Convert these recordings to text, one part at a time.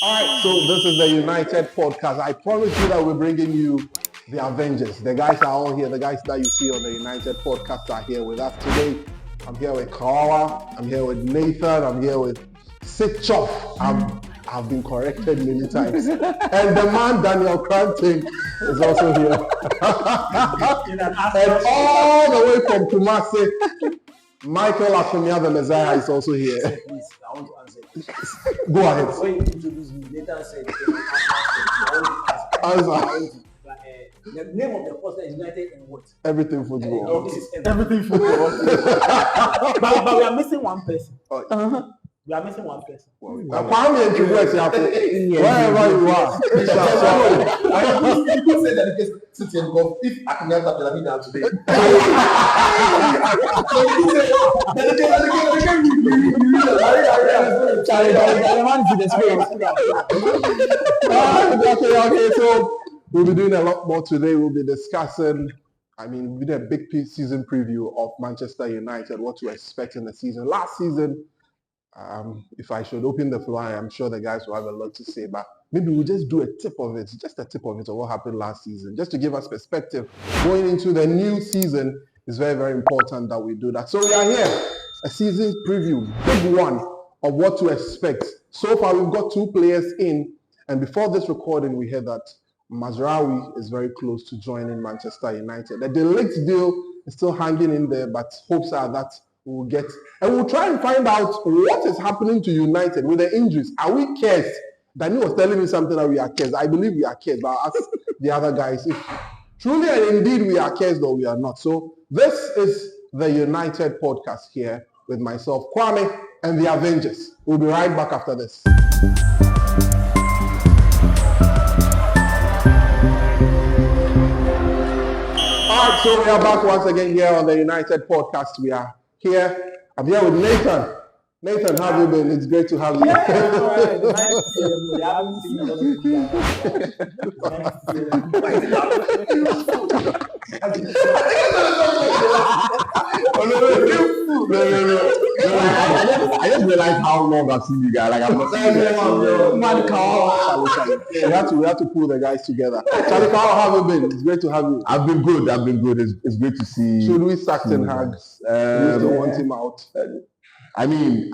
Alright, so this is the United podcast. I promise you that we're bringing you the Avengers. The guys are all here. The guys that you see on the United podcast are here with us today. I'm here with Kawa. I'm here with Nathan. I'm here with Sitchoff. I've been corrected many times. And the man Daniel Cranton is also here. And all the way from Kumasi, Michael Afemia, the Messiah, is also here. Please, I want to answer. Go ahead. When you introduced me, Nathan said, the name of the poster is United in what? Everything football. No, this is Everything football. but we are missing one person. Uh-huh. We are missing one person. Kwame and Chibuese, wherever you are. People say that it is City and golf. If I can get that Pyramid today. Okay, so we'll be doing a lot more today. We'll be discussing, we did a big season preview of Manchester United, what to expect in the season. Last season, if I should open the floor, I'm sure the guys will have a lot to say, but maybe we'll just do a tip of it of what happened last season, just to give us perspective. Going into the new season is very, very important that we do that. So we are here, a season preview, big one of what to expect. So far, we've got 2 players in, and before this recording, we heard that Mazraoui is very close to joining Manchester United. The De Ligt deal is still hanging in there, but hopes are that we'll get, and we'll try and find out what is happening to United with the injuries. Are we cursed? Danny was telling me something that we are cursed. I believe we are cursed, but I'll ask the other guys if truly and indeed we are cursed or we are not. So this is the United podcast here with myself, Kwame, and the Avengers. We'll be right back after this. Alright, so we are back once again here on the United podcast. We are here. I'm here with Nathan. Nathan, how have you been? It's great to have you. I just realized how long I've seen you guys. Like I'm we have to pull the guys together. Charlie, how have you been? It's great to have you. I've been good. It's great to see. Should we sack Ten Hag? We still want him out.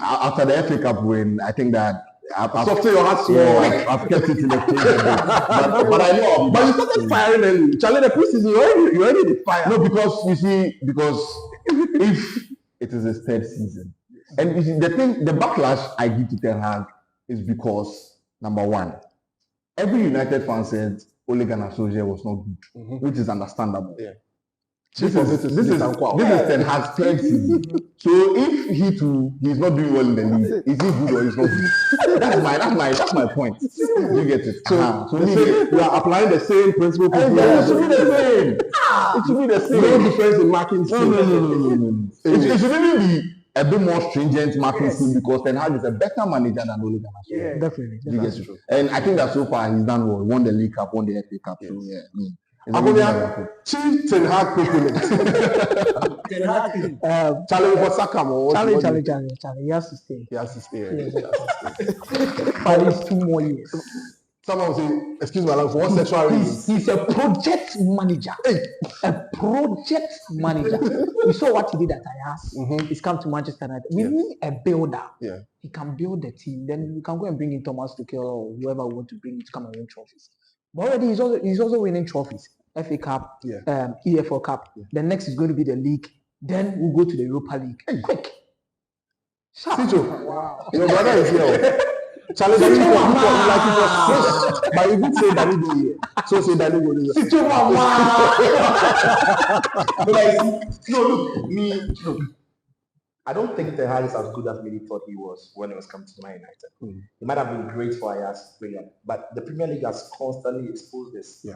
After the FA Cup win, I think that I've soften your heart small. I've kept it in the cage a bit. But I know. But you started firing early. Charlie, the preseason, you already fired. No, because if it is his 3rd season, and you see, the backlash I give to Ten Hag is because, number one, every United fan said Ole Gunnar Solskjaer was not good, which is understandable. Yeah. This is Ten Hag's 3rd season. So if he's not doing well in the league, is he good or is not good? That's my point. You get it. So we are applying the same principle. It should be the same. It should be the same. No difference in marking scheme. No. It should really be a bit more stringent marking scheme because Ten Hag is a better manager than Ole Gunnar Solskjaer. Yeah, Definitely. You get it. And I think that so far he's done well. Won the League Cup, won the FA Cup. So yeah. Chief Ten Hag proponent. Charlie for Sakam or Charlie. He has to stay. He has to stay. At least 2 more years. Someone will say, excuse my language, for what sexual reason? He's a project manager. A project manager. We saw what he did at Ajax. He's come to Manchester United. We need a builder. Yeah. He can build the team. Then we can go and bring in Thomas Tuchel or whoever we want to bring to come and win trophies. But already he's also winning trophies. FA Cup, EFL Cup. Yeah. The next is going to be the league. Then we'll go to the Europa League. Quick. Sijo, your brother is here. Charlie, but you did say Danny go here. So say Danny go here. Sijo, Look, I don't think Ten Hag is as good as many thought he was when he was coming to Man United. He might have been great for Ajax, but the Premier League has constantly exposed his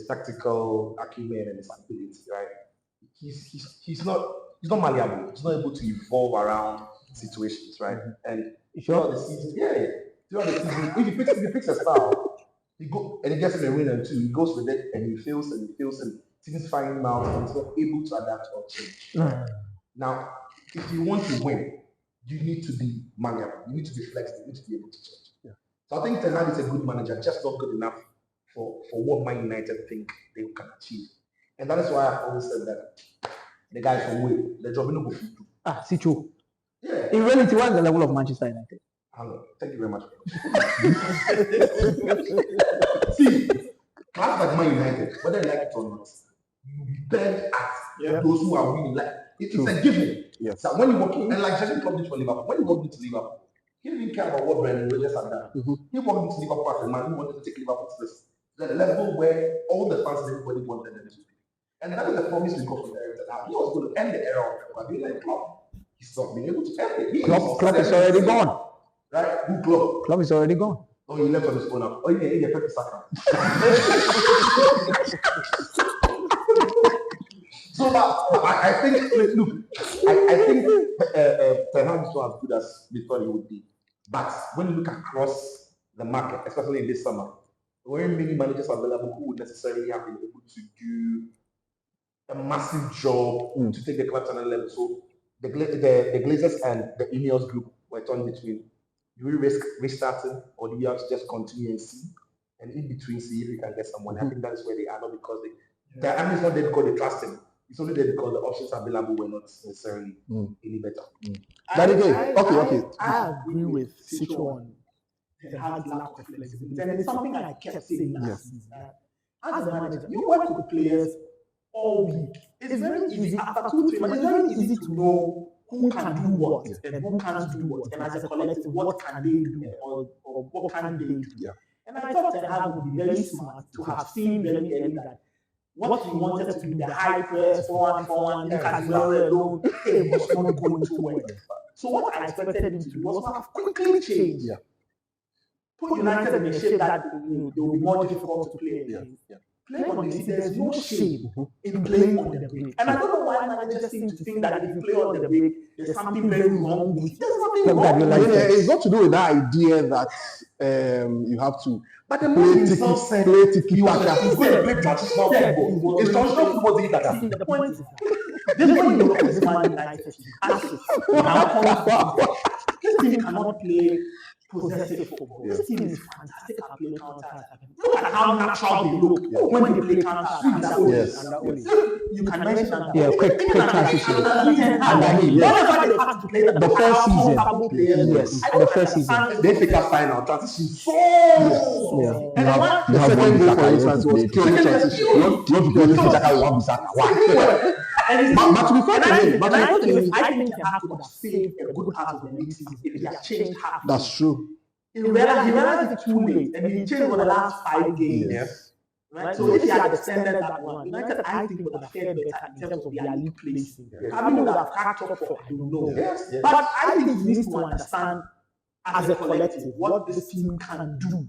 tactical acumen and his ability. Right? He's not malleable. He's not able to evolve around situations. Right? And throughout the season, if he picks a style, he gets in the win and 2. He goes with it and he fails and things find him out and he's not able to adapt or change. Now, if you want to win, you need to be malleable. You need to be flexible. You need to be able to change. So I think Ten Hag is a good manager, just not good enough for what Man United think they can achieve. And that is why I've always said that the guys from Way, the job no go fit do. Sicho. Yeah. In reality, what's the level of Manchester United? Hello. Thank you very much. See, clubs like Man United, whether they like it or not, you bend at those who are winning. Like it's a given. Yes. So when you walk in, and like Jesse Klopp did for Liverpool, when you walk into Liverpool, he didn't care about what Brendan Rodgers had done. He walked into Liverpool as a man who wanted to take Liverpool to the level where all the fans and everybody wanted them to be. And that is the promise we got from Eric Ten Hag. He was going to end the era of Pep Guardiola and Klopp. He's not been able to end it. Klopp is already gone. Right? Who Klopp? Klopp is already gone. Oh, he left on his own now. Oh, yeah, Pep Saka. So I think, look, I think Ten Hag is not as good as we thought he would be. But when you look across the market, especially in this summer, there weren't many managers available who would necessarily have been able to do a massive job to take the club to another level. So the Glazers and the Ineos group were torn between: do we risk restarting, or do we have to just continue and see? And in between, see if we can get someone. I think that is where they are, not because the army is not there because they trust him. It's only there because the options available were not necessarily any better. That again, okay. I agree with Sicho on the hard lack of flexibility. And it's something I kept saying last season. As a manager, you work with players all week. It's very easy after 2-3 months. It's very easy to know who can do what and who can't do what. And as a collective, what can they do or what can they do? Yeah. And I thought Ten Hag would be very smart to have seen very early that what he wanted to do, the high press, 4-1-4-1, look at Zara alone, it was not going to work. So what I expected him to do was to have quickly changed. Put United in a shape that they will be more difficult to play against. Playing on the seat, there's no shame in playing on the break. And I don't know why managers seem to think that if you play on the break, there's something very wrong with it. There's something wrong with it. It's got to do with that idea that you have to But the play man tiki himself said taka. he was going to play traditional football. It's traditional football tiki taka. See, the point is that this is when you look at this Man United team. This team cannot play possessive football. This team is fantastic at playing counter-attack. Look at how natural they look when they play counter-attack. You can mention that. Quick transition. Whenever they have to play The first season. Yes, the first season. They pick up final transition. And You have second one goal, for Bissaka, instance, was you purely transition. want to play this Bissaka, you want Bissaka. Why? But to be fair to him, I think they have to have saved a good part of the league season if they have changed half. that's true. He realized it too late, and he changed for the last 5 games. Yes. Right? So if he had extended that one, United, I think, would have fared better in terms of their league placing. Having would have cracked up for, I don't know. But I think he needs to understand, as a collective, what this team can do.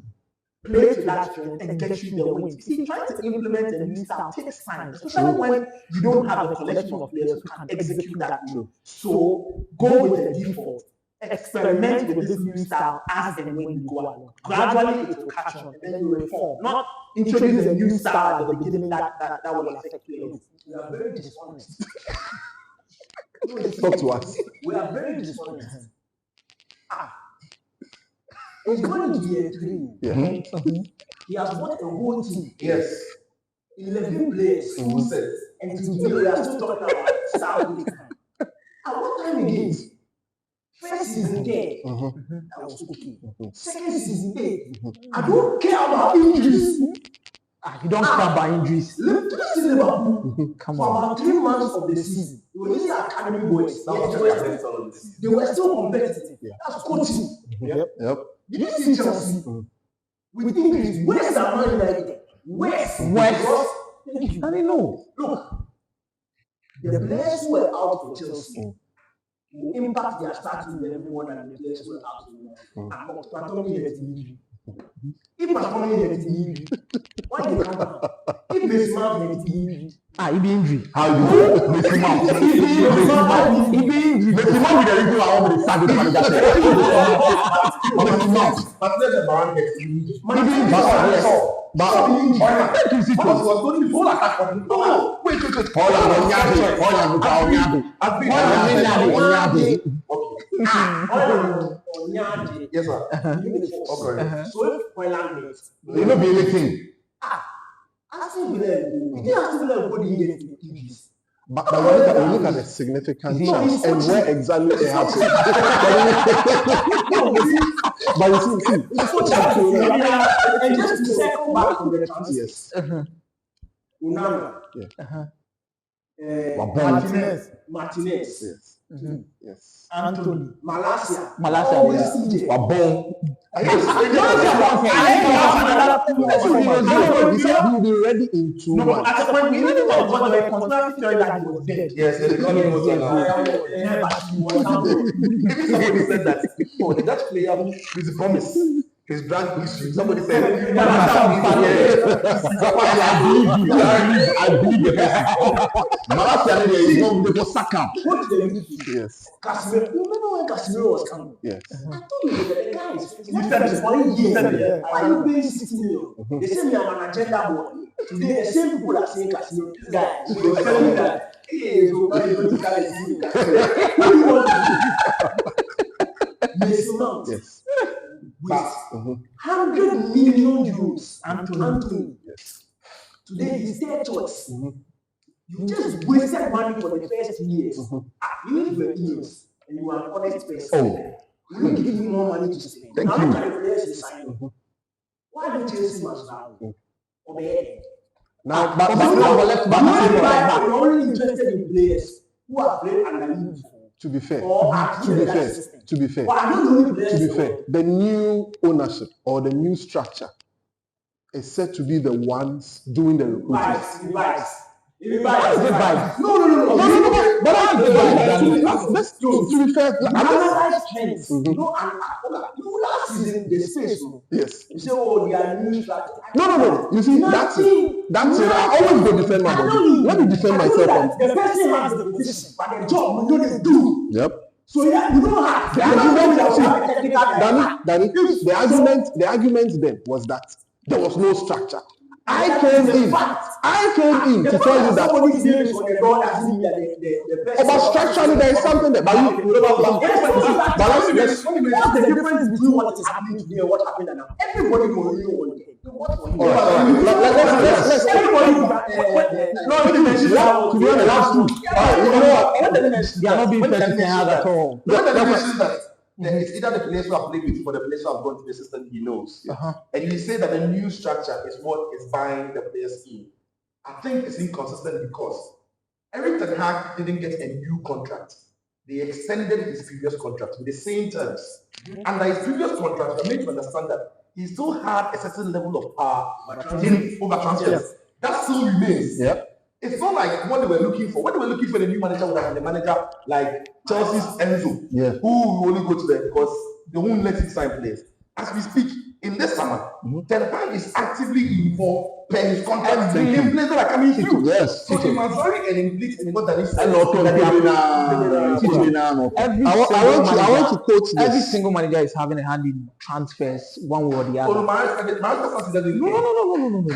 Play to that strength and get you the wins. See, trying to implement a new style takes time, especially when you don't have a collection of players who can execute that. So go with the default. Experiment with this new style as and when you go along. Gradually it will catch on and then you reform. Not introduce a new style at the beginning that will affect players. We are very dishonest. Talk to us. We are very dishonest. He's going to year 3. He has bought a whole team. Yes. 11 players, full sets, and today we are still talking about style league time. At what time again? First season there, that was okay. Second season there, I don't care about injuries. You don't care about injuries. This is Liverpool. Come For on. about 3 months of the season, they were using academy boys. They were still competitive. That's coaching. Yep. Did you see Chelsea? With injuries, where's the Man United? Where's? I don't know. Look, the players who were out for Chelsea will impact their starting 11 more than the players who were out for Bartholomew had injury. If Bartholomew had injury, why do you come out? If this man had injury, He be injury. How you do? Messi Mount. Messi Mount with the reason I want to start with manager. Messi Mount. But there's a man next to you. But thank you, Sicho. Because he was going to full attack on him. No, wait. Hold on, Onyade. Okay. Yes, sir. Okay. So if Hoyland makes, You know, be anything. Aston Villa, Aston Villa go in get injuries. But you look at the significant chance and where exactly it happened. But you see, And just to circle back on the transfer. yes. Unama. Martinez. Yes. Yes. Anthony. Malasia. Malasia, yeah. CJ. Wabon. He said he will be ready in 2 No, but months. at the point we didn't know what the conspiracy theory that he was dead. Yes, the economy was on. Even somebody said that, oh, the Dutch player is a promise. His drug history. Somebody said, I believe the person. Malasia is not the Saka. Yes. Casemiro, remember when Casemiro was coming? Yes. I told you that the guy is You said it. for years. You said it, yeah. Why are you paying 60 million? They say me I'm an agenda boy. Today, the same people are saying Casemiro, this guy, so they're telling me that, hey, so why you going to carry Casemiro? What do you want to do? Mason Mount. Yes. With 100 million euros. Anthony. Yes. Today, he's their choice. You just wasted money for the first 2 years. You need your ears, and you are an honest person. Oh, We will give you more money to spend. Thank Now you. look at the players you signed. Why don't Chelsea match now? Or the head? Now, You're only interested in players who have played under you before. to be fair, Or are to be that fair, system. to be fair, But I don't know players. to be fair, the new ownership or the new structure is said to be the ones doing the recruiting. Vibes. No. But let's to be fair. Analyze trends. Last season, the space. Yes. You say, oh, they are new structure. No. You see, that's it. That's it. I always go defend my body. Let me defend myself. The person has the position, but the job we know they do. Yep. So yeah, you don't have The argument then was that there was no structure. I came in to tell you that. Somebody's name is on the door doesn't mean that the person. But structurally, there is something there. But let's What's the difference between what is happening today and what happened now? Everybody will know one day. All right. Let's to be on the last two. They are not being fair to Ten Hag at all. It's either the players who have played with or the players who have gone to the system he knows. And you say that the new structure is what is buying the players in. I think it's inconsistent because Erik Ten Hag didn't get a new contract. They extended his previous contract with the same terms. Under his previous contract, they made to understand that he still had a certain level of power over transfers. That still remains. Yep. It's not like what they were looking for. What they were looking for, the new manager would have been the manager like Chelsea's Enzo, who will only go to them because they won't let him sign players. As we speak, in this summer, Ten Hag is actively involved per his contract in players that are coming through. Yes. So he must very complete in what that is. Every I want to quote every this. single manager is having a hand in transfers, one way or the other. No.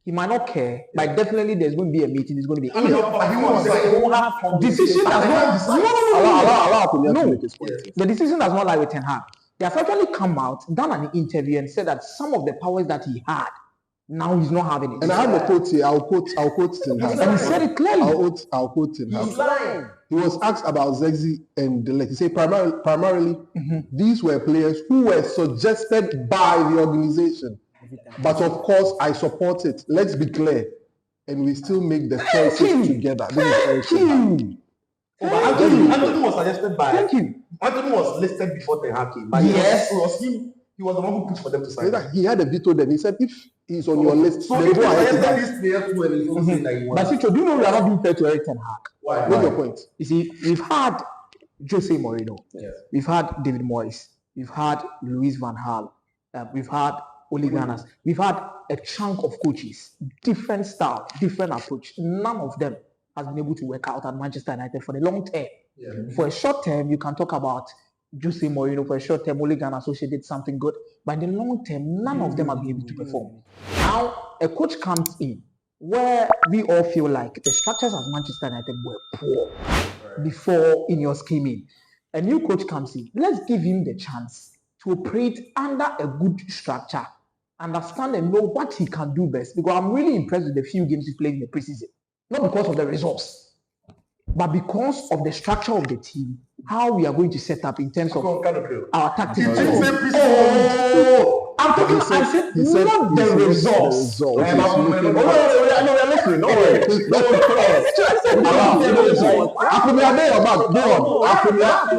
He might not care, but definitely there's going to be a meeting. There's going to be decision does not. No. The decision does not lie with Ten Hag. They have actually come out, done an interview, and said that some of the powers that he had, now he's not having it. And I have a quote here. I'll quote Ten Hag. And he said it clearly. I'll quote Ten Hag. He's lying. He was asked about Zexi and De Ligt. He said primarily these were players who were suggested by the organization. But of course, I support it. Let's be clear. And we still make the choices together. This is Erik Ten Hag. Anthony was suggested by. Thank you. Anthony was listed before Ten Hag came. But Yes. it was him. He was the one who pushed for them to sign. He had a veto then. He said if he's on your list, So then if go he ahead. suggested these players who were saying that he But wants. Sicho, do you know we are not being fair to Erik Ten Hag? Why? What's your point? You see, we've had Jose Mourinho. Yes. We've had David Moyes. We've had Louis van Gaal. We've had Ole Gunnar. We've had a chunk of coaches, different style, different approach. None of them has been able to work out at Manchester United for the long term. Yeah. For a short term, you can talk about Jose Mourinho. For a short term, Ole Gunnar did something good. But in the long term, none of them have been able to perform. Now, a coach comes in where we all feel like the structures of Manchester United were poor before in your scheming. a new coach comes in. Let's give him the chance to operate under a good structure, understand and know what he can do best. Because I'm really impressed with the few games he played in the preseason. Not because of the results, but because of the structure of the team, how we are going to set up in terms of our tactics. I'm talking. I said not the results. No, we are listening. Don't worry.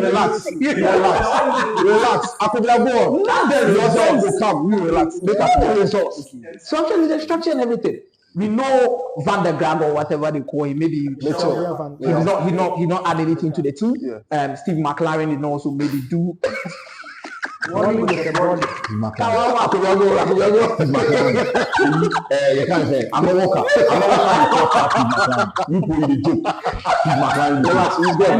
Relax. Not the results will come. You relax. The results. Structure and everything. We know Van der Graag or whatever they call him. Maybe he did not add anything to the team. Yeah. Steve McLaren did not also maybe do. You can't say I'm a walker. You put in the joke. He's good.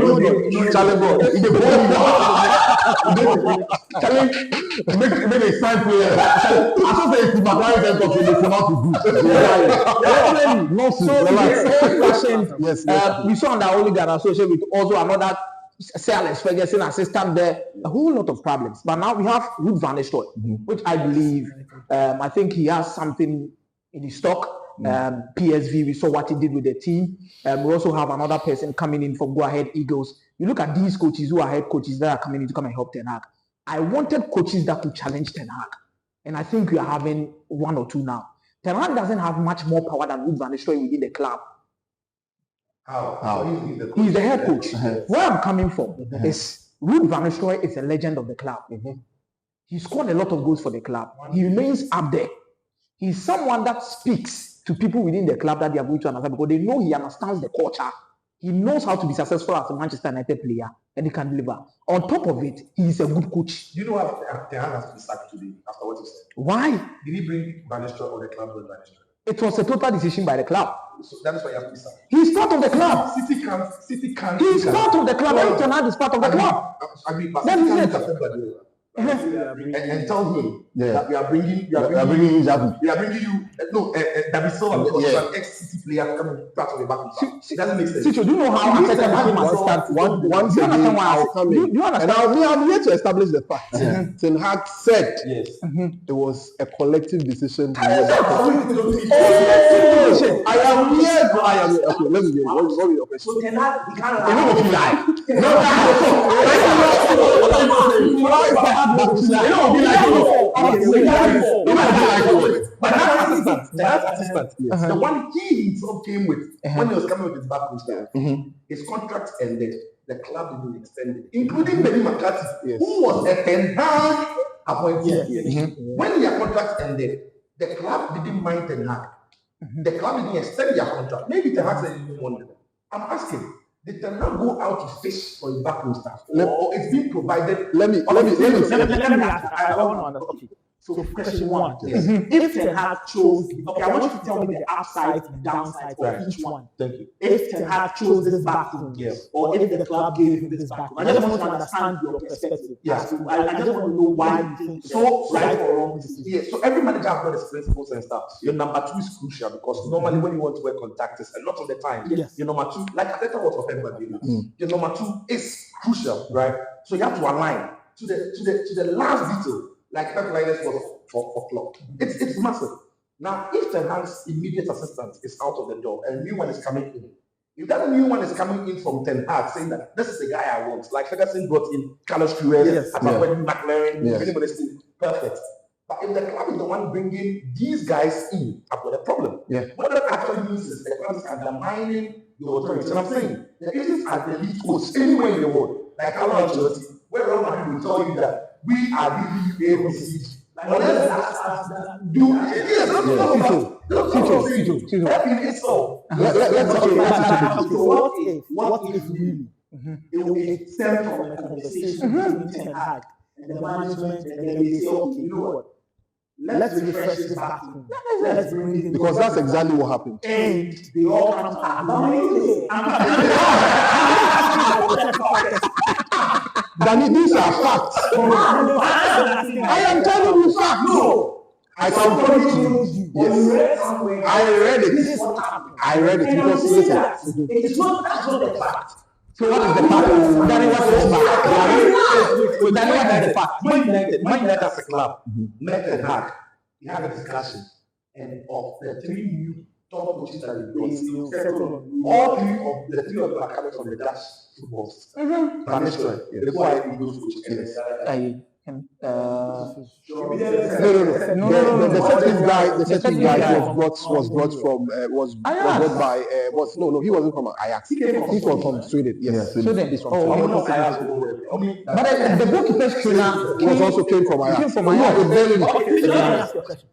Make a sign player. I should say Steve McLaren said something. They come out to do. Yes. We saw that Ole Gunnar Solskjaer with also another Sir Alex Ferguson assistant there, a whole lot of problems. But now we have Ruud van Nistelrooy, which I believe, I think he has something in his stock. PSV, we saw what he did with the team. We also have another person coming in from Go Ahead Eagles. You look at these coaches who are head coaches that are coming in to come and help Ten Hag. I wanted coaches that could challenge Ten Hag. And I think we are having one or two now. Ten Hag doesn't have much more power than Ruud van Nistelrooy within the club. How? He's the head coach. Where I'm coming from is Ruud van Nistelrooy is a legend of the club. He scored a lot of goals for the club. He remains up there. He's someone that speaks to people within the club that they are going to understand because they know he understands the culture. He knows how to be successful as a Manchester United player and he can deliver. On top of it, he is a good coach. Do you know how Ten Hag has been sacked today after what you said? Why? Did he bring Van Nistelrooy or the club with Van Nistelrooy? It was a total decision by the club. So that is why you have to be sacked. He's part of the club. City can't. He's part of the club. Every Ten Hag is part of the club. I mean, but Then City he can't said- accept that. And tell him that we are bringing you. David Silva because he's an ex-City player coming part of the back. It doesn't make sense. Sicho, do you know how Arteta became assistant? Once Do you understand again, why I'll come in. Do you understand? And I'm here to establish the fact. Ten Hag said Yes. it was a collective decision. Oh, I am here. Okay, let me get what is your question? So Ten Hag, he can't You know what you like. That assistant, the one he himself came with when he was coming with his back staff, his contract ended. The club didn't extend it, including Benny McCarthy, who was a Ten Hag appointee. When their contract ended, the club didn't mind Ten Hag. The club didn't extend their contract. Maybe Ten Hag said he didn't want it. I'm asking. Did Ten Hag go out to fish for his backroom staff? Or it's being provided? Let me Let me ask. I want to understand. So question one, if Ten Hag chose, okay, I want you to tell me the upside and downside of each one. Thank you. If Ten Hag chose this backroom, or if the club gave him this backroom, I just want to understand your perspective. Yes. I just want to know why you think so right or wrong decision. Yeah, so every manager has got his principles and stuff. Your number two is crucial because normally when you want to work on tactics, a lot of the time, Yes. your number two, like Arteta was for everybody, your number two is crucial, right? So you have to align to the last detail, like Pep Linus was for Klopp. It's massive. Now, if Ten Hag's immediate assistant is out of the door and a new one is coming in, if that new one is coming in from Ten Hag saying that this is the guy I want, like Ferguson brought in Carlos Queiroz, McLaren, perfect. But if the club is the one bringing these guys in, I've got a problem. What that actually means is the club is undermining your authority. And I'm saying, the agents are the elite coach anywhere in the world, like Carlo Ancelotti, where Real Madrid will tell you that we are giving you ABC. Unless that do What if really it will stem from a conversation between Ten Hag and the management, and then they say, okay, you know what? Let's refresh this backroom. Let's bring it in. because that's exactly what happened. And they all come Danny, these are facts. I am telling you facts. No. I can prove you. Yes. I read it. I read it because listen. It is not, that's not the fact. So what is the fact? Danny, what is the fact? Danny, what is the fact? Man United as a club, met Ten Hag. We had a discussion, and of the 3 new top coaches that we got, all 3 of them are coming from the Dutch football. Van Nistelrooy, the guy who goes to The second guy was brought from he wasn't from Ajax. He was from Sweden. Yes, Sweden is from Sweden. But the goalkeeper's trainer came from Ajax. Came from Ajax.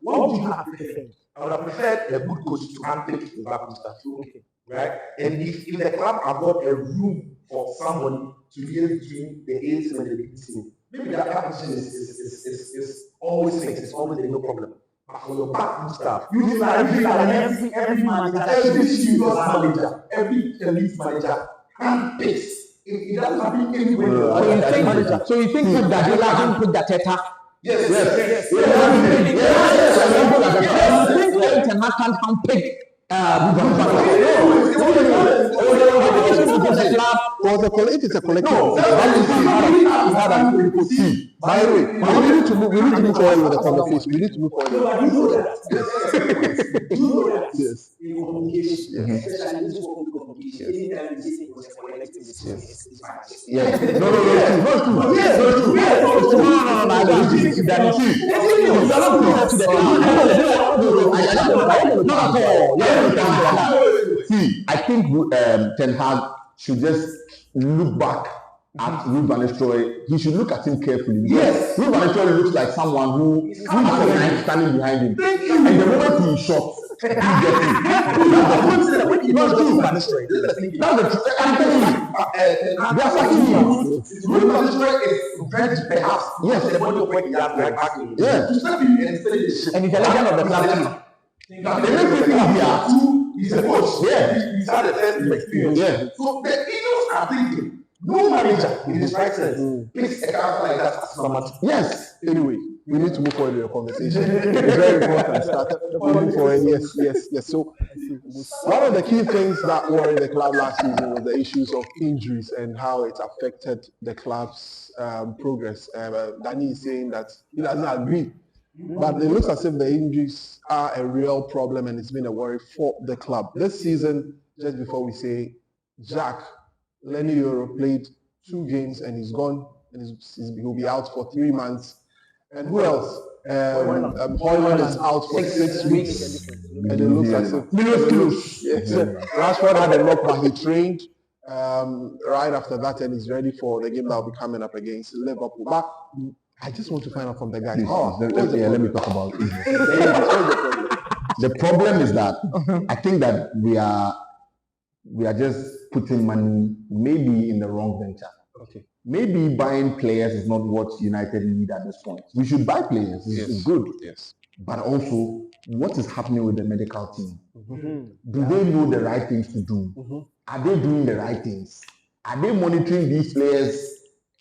What would you have preferred? I would have preferred a good coach to handpick his back stuff. Okay. Right? And if the club have got a room for somebody to be between the A team and the B team, maybe that position is always fixed, it's always no problem. But for your back stuff, You every manager, every serious manager, every elite manager handpicks. It doesn't happen anywhere. So you think that Guardiola didn't put that Teta? Yes. Ten Hag can't handpick. If it's a collective, by the way, we need to move forward with the conversation. We need to move forward. Yes. See, I think Ten Hag should just look back at Ruud van Nistelrooy. He should look at him carefully. Yes, Ruud van Nistelrooey looks like someone who is standing behind him. And the moment he shot, he gets it. That's true. That's the truth. I'm telling you. They are fucking you. Ruud van Nistelrooy is very perhaps the body of work he has right back in. Yeah. And he's a legend of the club too. They make it easier. He's a coach. Yeah. He's had a first experience. Yeah. So the Eagles are thinking, no manager in his right sense picks a character like that as dramatic. Yes. Anyway, we need to move forward with the conversation. It's very important. Start moving forward. Yes. So one of the key things that worried the club last season was the issues of injuries and how it affected the club's progress. Danny is saying that he doesn't agree. But it looks as if the injuries are a real problem and it's been a worry for the club. This season, just before we say, Jack Lenny Euro played 2 games and he's gone and he'll be out for 3 months. And who else? Højlund is out for 6 weeks. And it looks as if Rashford had a knock, but he trained right after that and he's ready for the game that will be coming up against Liverpool. But I just want to find out from the guys. Let me talk about it. The problem is that I think that we are just putting money maybe in the wrong venture. Okay. Maybe buying players is not what United need at this point. We should buy players. It's good. Yes. But also, what is happening with the medical team? Do they know the right things to do? Are they doing the right things? Are they monitoring these players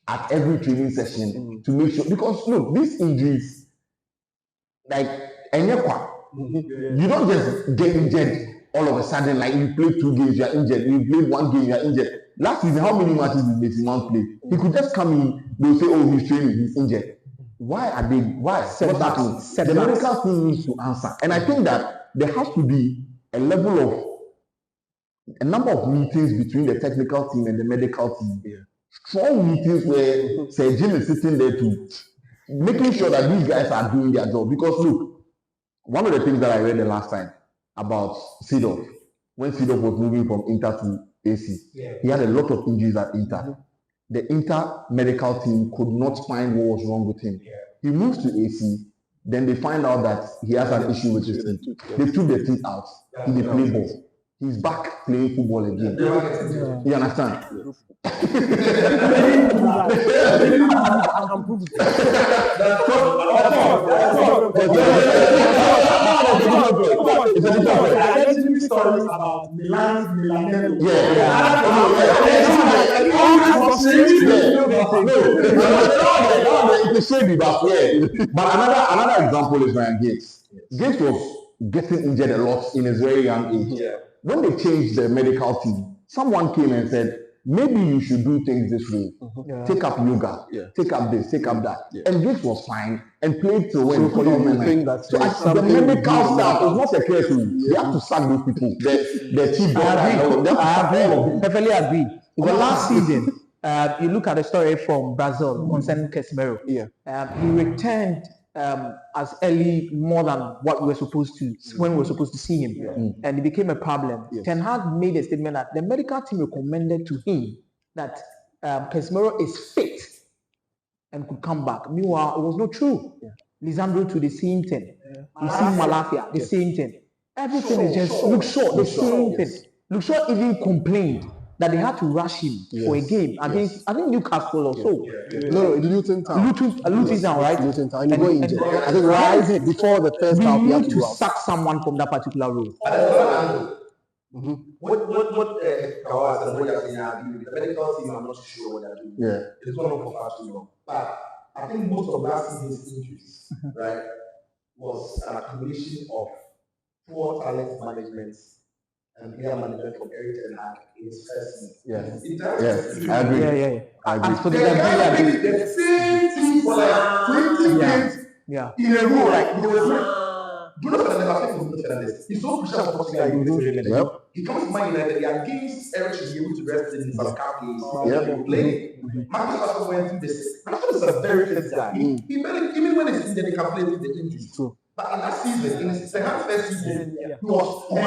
at every training session to make sure? Because look, these injuries, like you don't just get injured all of a sudden. Like you play 2 games, you are injured. You played 1 game, you are injured. Last season, how many matches did Mason Mount play? He could just come in. They'll say, "Oh, he's training, he's injured." Why are they? Why? What's happening? The medical team needs to answer, and I think that there has to be a number of meetings between the technical team and the medical team. Strong meetings where Sir Jim is sitting there too, making sure that these guys are doing their job. Because look, one of the things that I read the last time about Seedorf, when Seedorf was moving from Inter to AC, he had a lot of injuries at Inter. The Inter medical team could not find what was wrong with him. He moves to AC, then they find out that he has an issue with his teeth. They took the teeth out. He did play ball. He's back playing football again. You understand? Stories about Milan. It's shady, but But another example is Ryan Giggs. Giggs was getting injured a lot in his very young age. When they changed the medical team, someone came and said, maybe you should do things this way. Yeah. Take up yoga, take up this, take up that. And this was fine and played to win. So for you think that So there's the something medical with staff is not security. They have to sack those people. The chief doctor. I perfectly agree. Because last season, you look at the story from Brazil concerning Casemiro. He returned as early more than what we were supposed to when we were supposed to see him, and it became a problem. Ten Hag made a statement that the medical team recommended to him that Casemiro is fit and could come back. Meanwhile, it was not true. Lisandro to the same thing. You see Malafia, the same thing. Everything is just Luke Shaw, the same thing. Luke Shaw even complained that they had to rush him for a game against, I think, Newcastle or so. No, Luton Town. Luton Town, right? Luton Town. And you go injured. I think right before the first half, you have need to to go out. sack someone from that particular role. What Kawas and what you're saying, I agree with. The medical team, I'm not sure what they're doing. It's going on for far too long. But I think most of last season's injuries, right, was an accumulation of poor talent management and player management from Erik ten Hag in his first season. I agree. I agree. As for the The same team for like 20 games in a row, like they were Bruno Fernandes, I think Bruno Fernandes, he's so crucial for Portugal. He comes to Man United, there are games Eric should be able to rest in some games. Playing. Marcus Rashford went through this. Rashford is a very fit guy. Even when he's injured, he can play with the injuries. But in that season, in his second first season, he was on.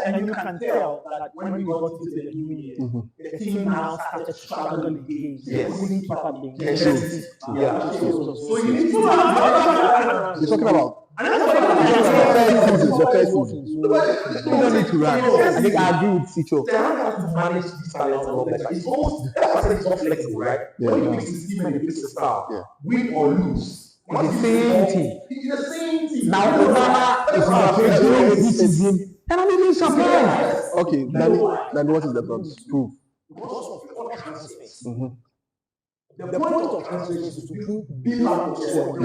And you can tell that when we got into the new year, the team now started struggling again. They couldn't keep up the game. So you need to You're talking about the first season. You don't need to run. I think I agree with Sicho. They have to manage these talents a lot better. It's almost, that's why it's not flexible, right? When you mix his team and you mix his style, win or lose. It's the same team. It's the same team. Now Onana is not playing this season, and I'm even surprised. Okay, then what is the problem? Prove. Because of all transfers. The point of transfers is to build up yourself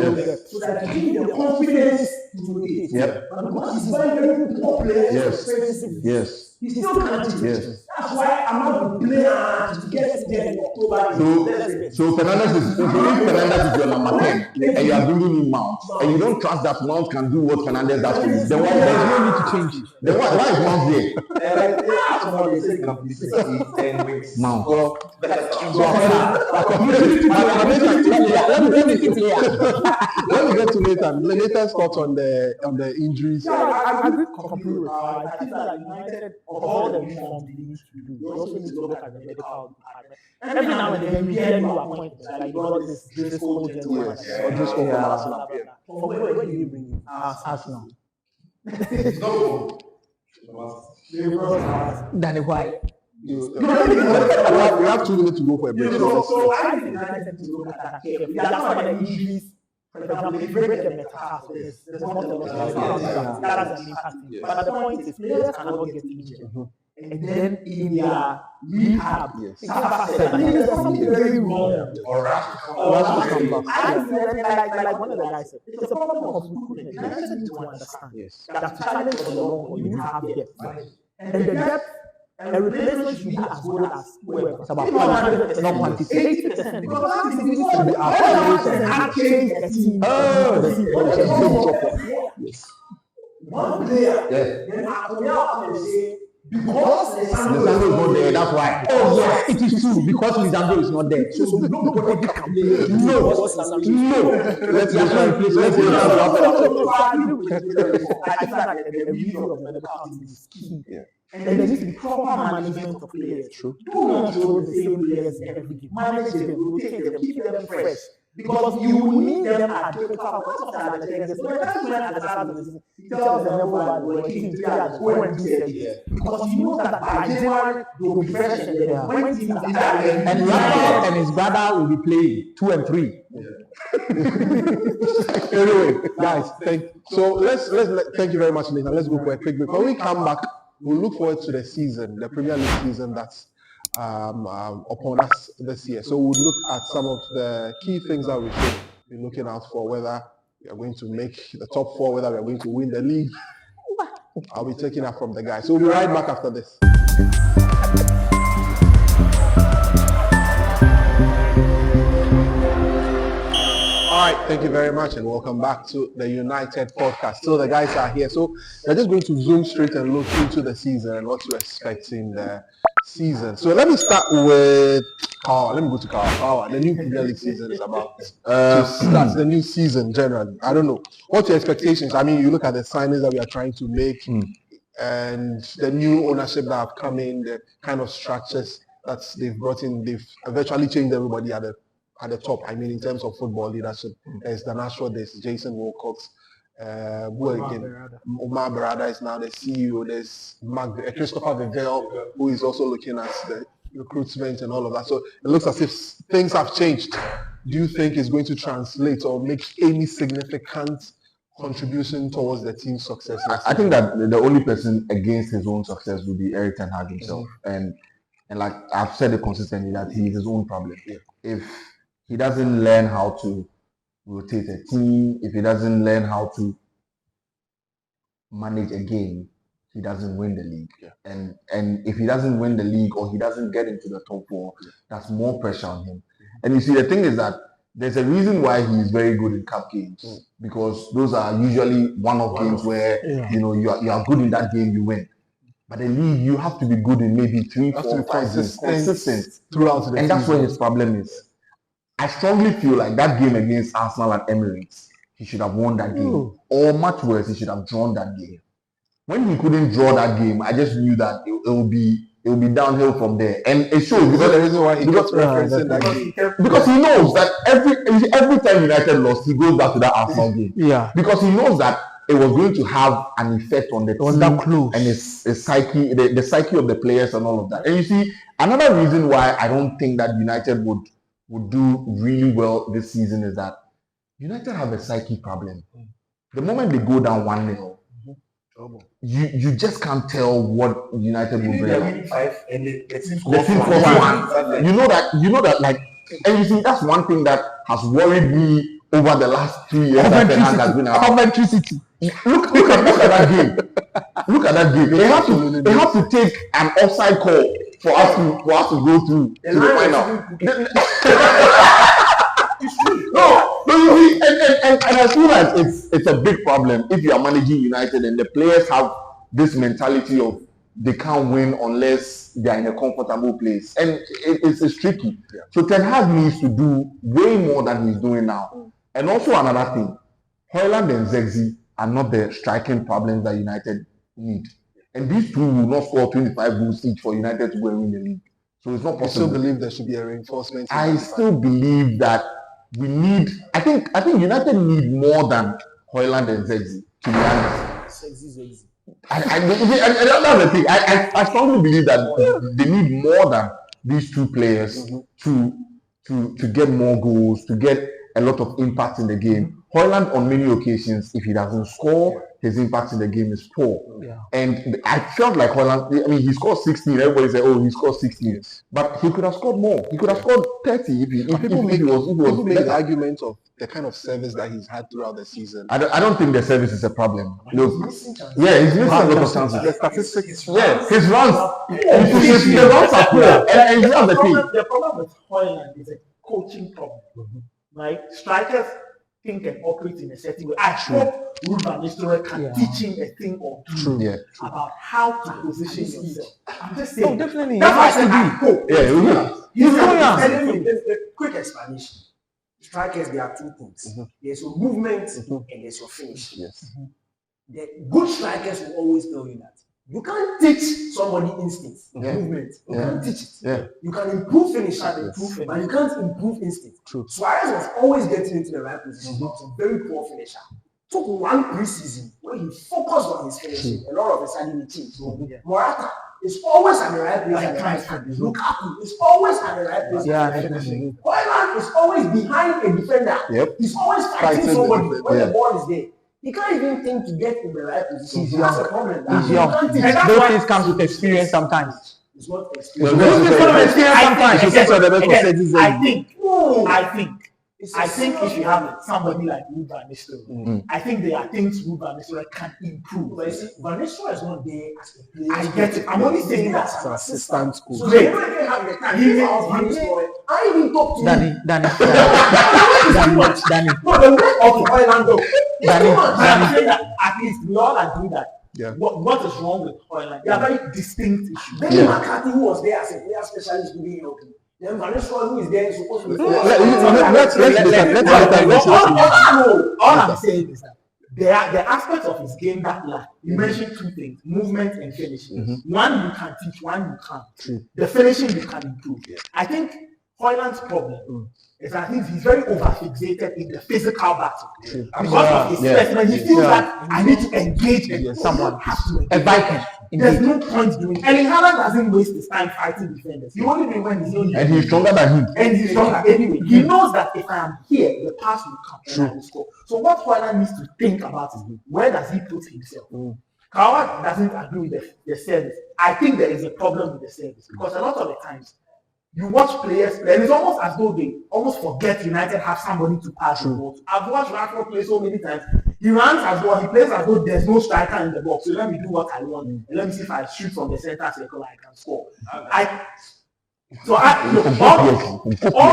so that you give you the confidence to rotate. But because he's very, very poor player, expensive. He still can't do it. That's why I'm not going to play hard to get there in October. So Fernandes is your number 10, and you are bringing in Mount, and you don't trust that Mount can do what Fernandes does for you. Then why there's no need to change? Then why is Mount there? Mount. Let me get to Nathan. Nathan's thoughts on the injuries. I agree completely with Kyle. I think that United, of all the reforms they need to do, we also need to look at the medical department. Every now and then we hear new appointments, like you got this Driscoll gentleman. Or Driscoll from Arsenal. From where do you bring him? Arsenal. Danny White. We have 2 minutes to go for a break. So I think United need to look at that carefully. That's why the injuries, for example, if you break the metatarsal, there's not a lot of that has an impact. But the point is, players cannot get injured. And then in their rehab, there's something very wrong. I think, like one of the guys said, it's a problem of recruitment. United need to understand that to challenge for the long haul, you have depth. And the depth, a replacement should be as good as whoever. It's about quality, not quantity. 80%. Because last season we saw have changed the team. One player, then after now, say, because Lisandro is not there, that's why. Oh yes, it is true because Lisandro is not there. So nobody can play. No. Let's I think that the review of medical team is key. And there needs to be proper management of players. Do not throw the same players every game. Manage them, rotate them, keep them fresh. Because you will need them at different points of time. So the time when at the start of the season, he tells them we're keeping 3 hours, go and do it. Because he knows that by January they will be fresh and then when teams are And Rafa and his brother will be playing 2 and 3. Anyway, guys, thank you very much, Nathan. Let's go for a quick break. When we come back, we'll look forward to the season, the Premier League season that's upon us this year. So we'll look at some of the key things that we should be looking out for, whether we are going to make the top 4, whether we are going to win the league. I'll be taking that from the guys. So we'll be right back after this. Thank you very much and welcome back to the United podcast. So the guys are here. So we're just going to zoom straight and look into the season and what to expect in the season. So let me start with Kawa. Let me go to Kawa. The new Premier League season is about to start the new season generally. I don't know. What's your expectations? I mean, you look at the signings that we are trying to make and the new ownership that have come in, the kind of structures that they've brought in. They've virtually changed everybody at the top. I mean, in terms of football leadership, there's Dan Ashworth, there's Jason Wilcox, Omar Barada is now the CEO. There's Christopher Vivell, who is also looking at the recruitment and all of that. So it looks as if things have changed. Do you think it's going to translate or make any significant contribution towards the team's success? I think that the only person against his own success would be Erik ten Hag himself. And like I've said it consistently that he is his own problem. If he doesn't learn how to rotate a team, if he doesn't learn how to manage a game, he doesn't win the league. And if he doesn't win the league or he doesn't get into the top four, that's more pressure on him. And you see, the thing is that there's a reason why he's very good in cup games, because those are usually one-off games where you are good in that game, you win. But the league, you have to be good in maybe 3, 4, 5 games, consistent throughout the season. And that's where his problem is. I strongly feel like that game against Arsenal at Emirates, he should have won that game. Or much worse, he should have drawn that game. When he couldn't draw that game, I just knew that it will be downhill from there. And it shows because the reason why he got referencing that game. Because he knows that every time United lost, he goes back to that Arsenal game. Yeah. Because he knows that it was going to have an effect on the team that close. And his psyche, the psyche of the players and all of that. And you see, another reason why I don't think that United would do really well this season is that United have a psyche problem. The moment they go down 1-0, you just can't tell what United will bring. The team scores one. You know that like, and you see that's one thing that has worried me over the last 2 years. Coventry City. Look at that game. Look at that game. They have to take an offside call for us to go through to the final. And I feel like it's a big problem if you are managing United and the players have this mentality of they can't win unless they are in a comfortable place, and it's tricky. So Ten Hag needs to do way more than he's doing now. And also another thing, Højlund and Zexi are not the striking problems that United need. And these two will not score 25 goals each for United to go and win the league. So it's not possible. I still believe there should be a reinforcement. I still believe that we need. I think United need more than Højlund and Zexi, to be honest. Zexi. And that's the thing. I strongly believe that they need more than these two players to get more goals, to get a lot of impact in the game. Højlund, on many occasions, if he doesn't score, his impact in the game is poor. And I felt like Højlund, I mean, he scored 16. Everybody said, oh, he scored 16. But he could have scored more. He could have scored 30 if he was make the argument of the kind of service that he's had throughout the season. I don't think the service is a problem. Look, he's missing a lot of chances. The statistics. His runs, the runs are poor. And that's the thing. The problem with Højlund is a coaching problem. Right? Strikers think and operate in a certain way. I hope Ruud van Nistelrooy can teach him a thing or two about how to position yourself. I'm just saying. No, definitely. That's why I said I hope. He's going The quick explanation. Strikers, there are two things. There's your movement and there's your finish. The good strikers will always tell you that. You can't teach somebody instincts, movement. You can't teach it. You can improve finish, but you can't improve instinct. Suarez was always getting into the right position. He was a very poor finisher. Took one preseason where he focused on his finishing. A lot of a sudden he changed. Morata is always at the right place at the right time. Lukaku is always at the right place. Højlund is always behind a defender. He's always fighting somebody when the ball is there. He can't even think to get in the right position. That's a problem. He's young. Those things come with experience sometimes. It's not experience. Those things come with experience sometimes. I think I think if you have somebody like Ruud van Nistelrooy, I think there are things Ruud van Nistelrooy can improve. But you see, Van Nistelrooy is not there as a player. I get it. I'm only saying that. As an assistant coach. So they don't even have the time. He If I was Van Nistelrooy, I even talk to Danny, him. Danny, No, the way of the Hoyland though. Danny, But I'm saying that at least we all agree that Yeah. what is wrong with Hoyland? They are very distinct issues. Benny McCarthy, who was there as a player specialist, couldn't help him. Then Van Nistelrooy, who is there, is supposed to be. All I'm saying is that there are the aspects of his game that lack. You mentioned two things: movement and finishing. One you can teach, one you can't. The finishing you can improve. I think Hoyland's problem is that he's very over-fixated in the physical battle. Because of his specimen, he feels that I need to engage and someone has to engage. a Viking. There's no point doing it. Erling Haaland doesn't waste his time fighting defenders. He only do it when he's not And he's stronger than him. and he's stronger anyway. He knows that if I am here, the pass will come and I will score. So what Hoyland needs to think about is where does he put himself? Kawhi doesn't agree with the service. I think there is a problem with the service because a lot of the times you watch players and it's almost as though they almost forget United have somebody to pass the ball to. I've watched Rashford play so many times. He runs as well. He plays as though there's no striker in the box. So let me do what I want and let me see if I shoot from the center circle I can score. All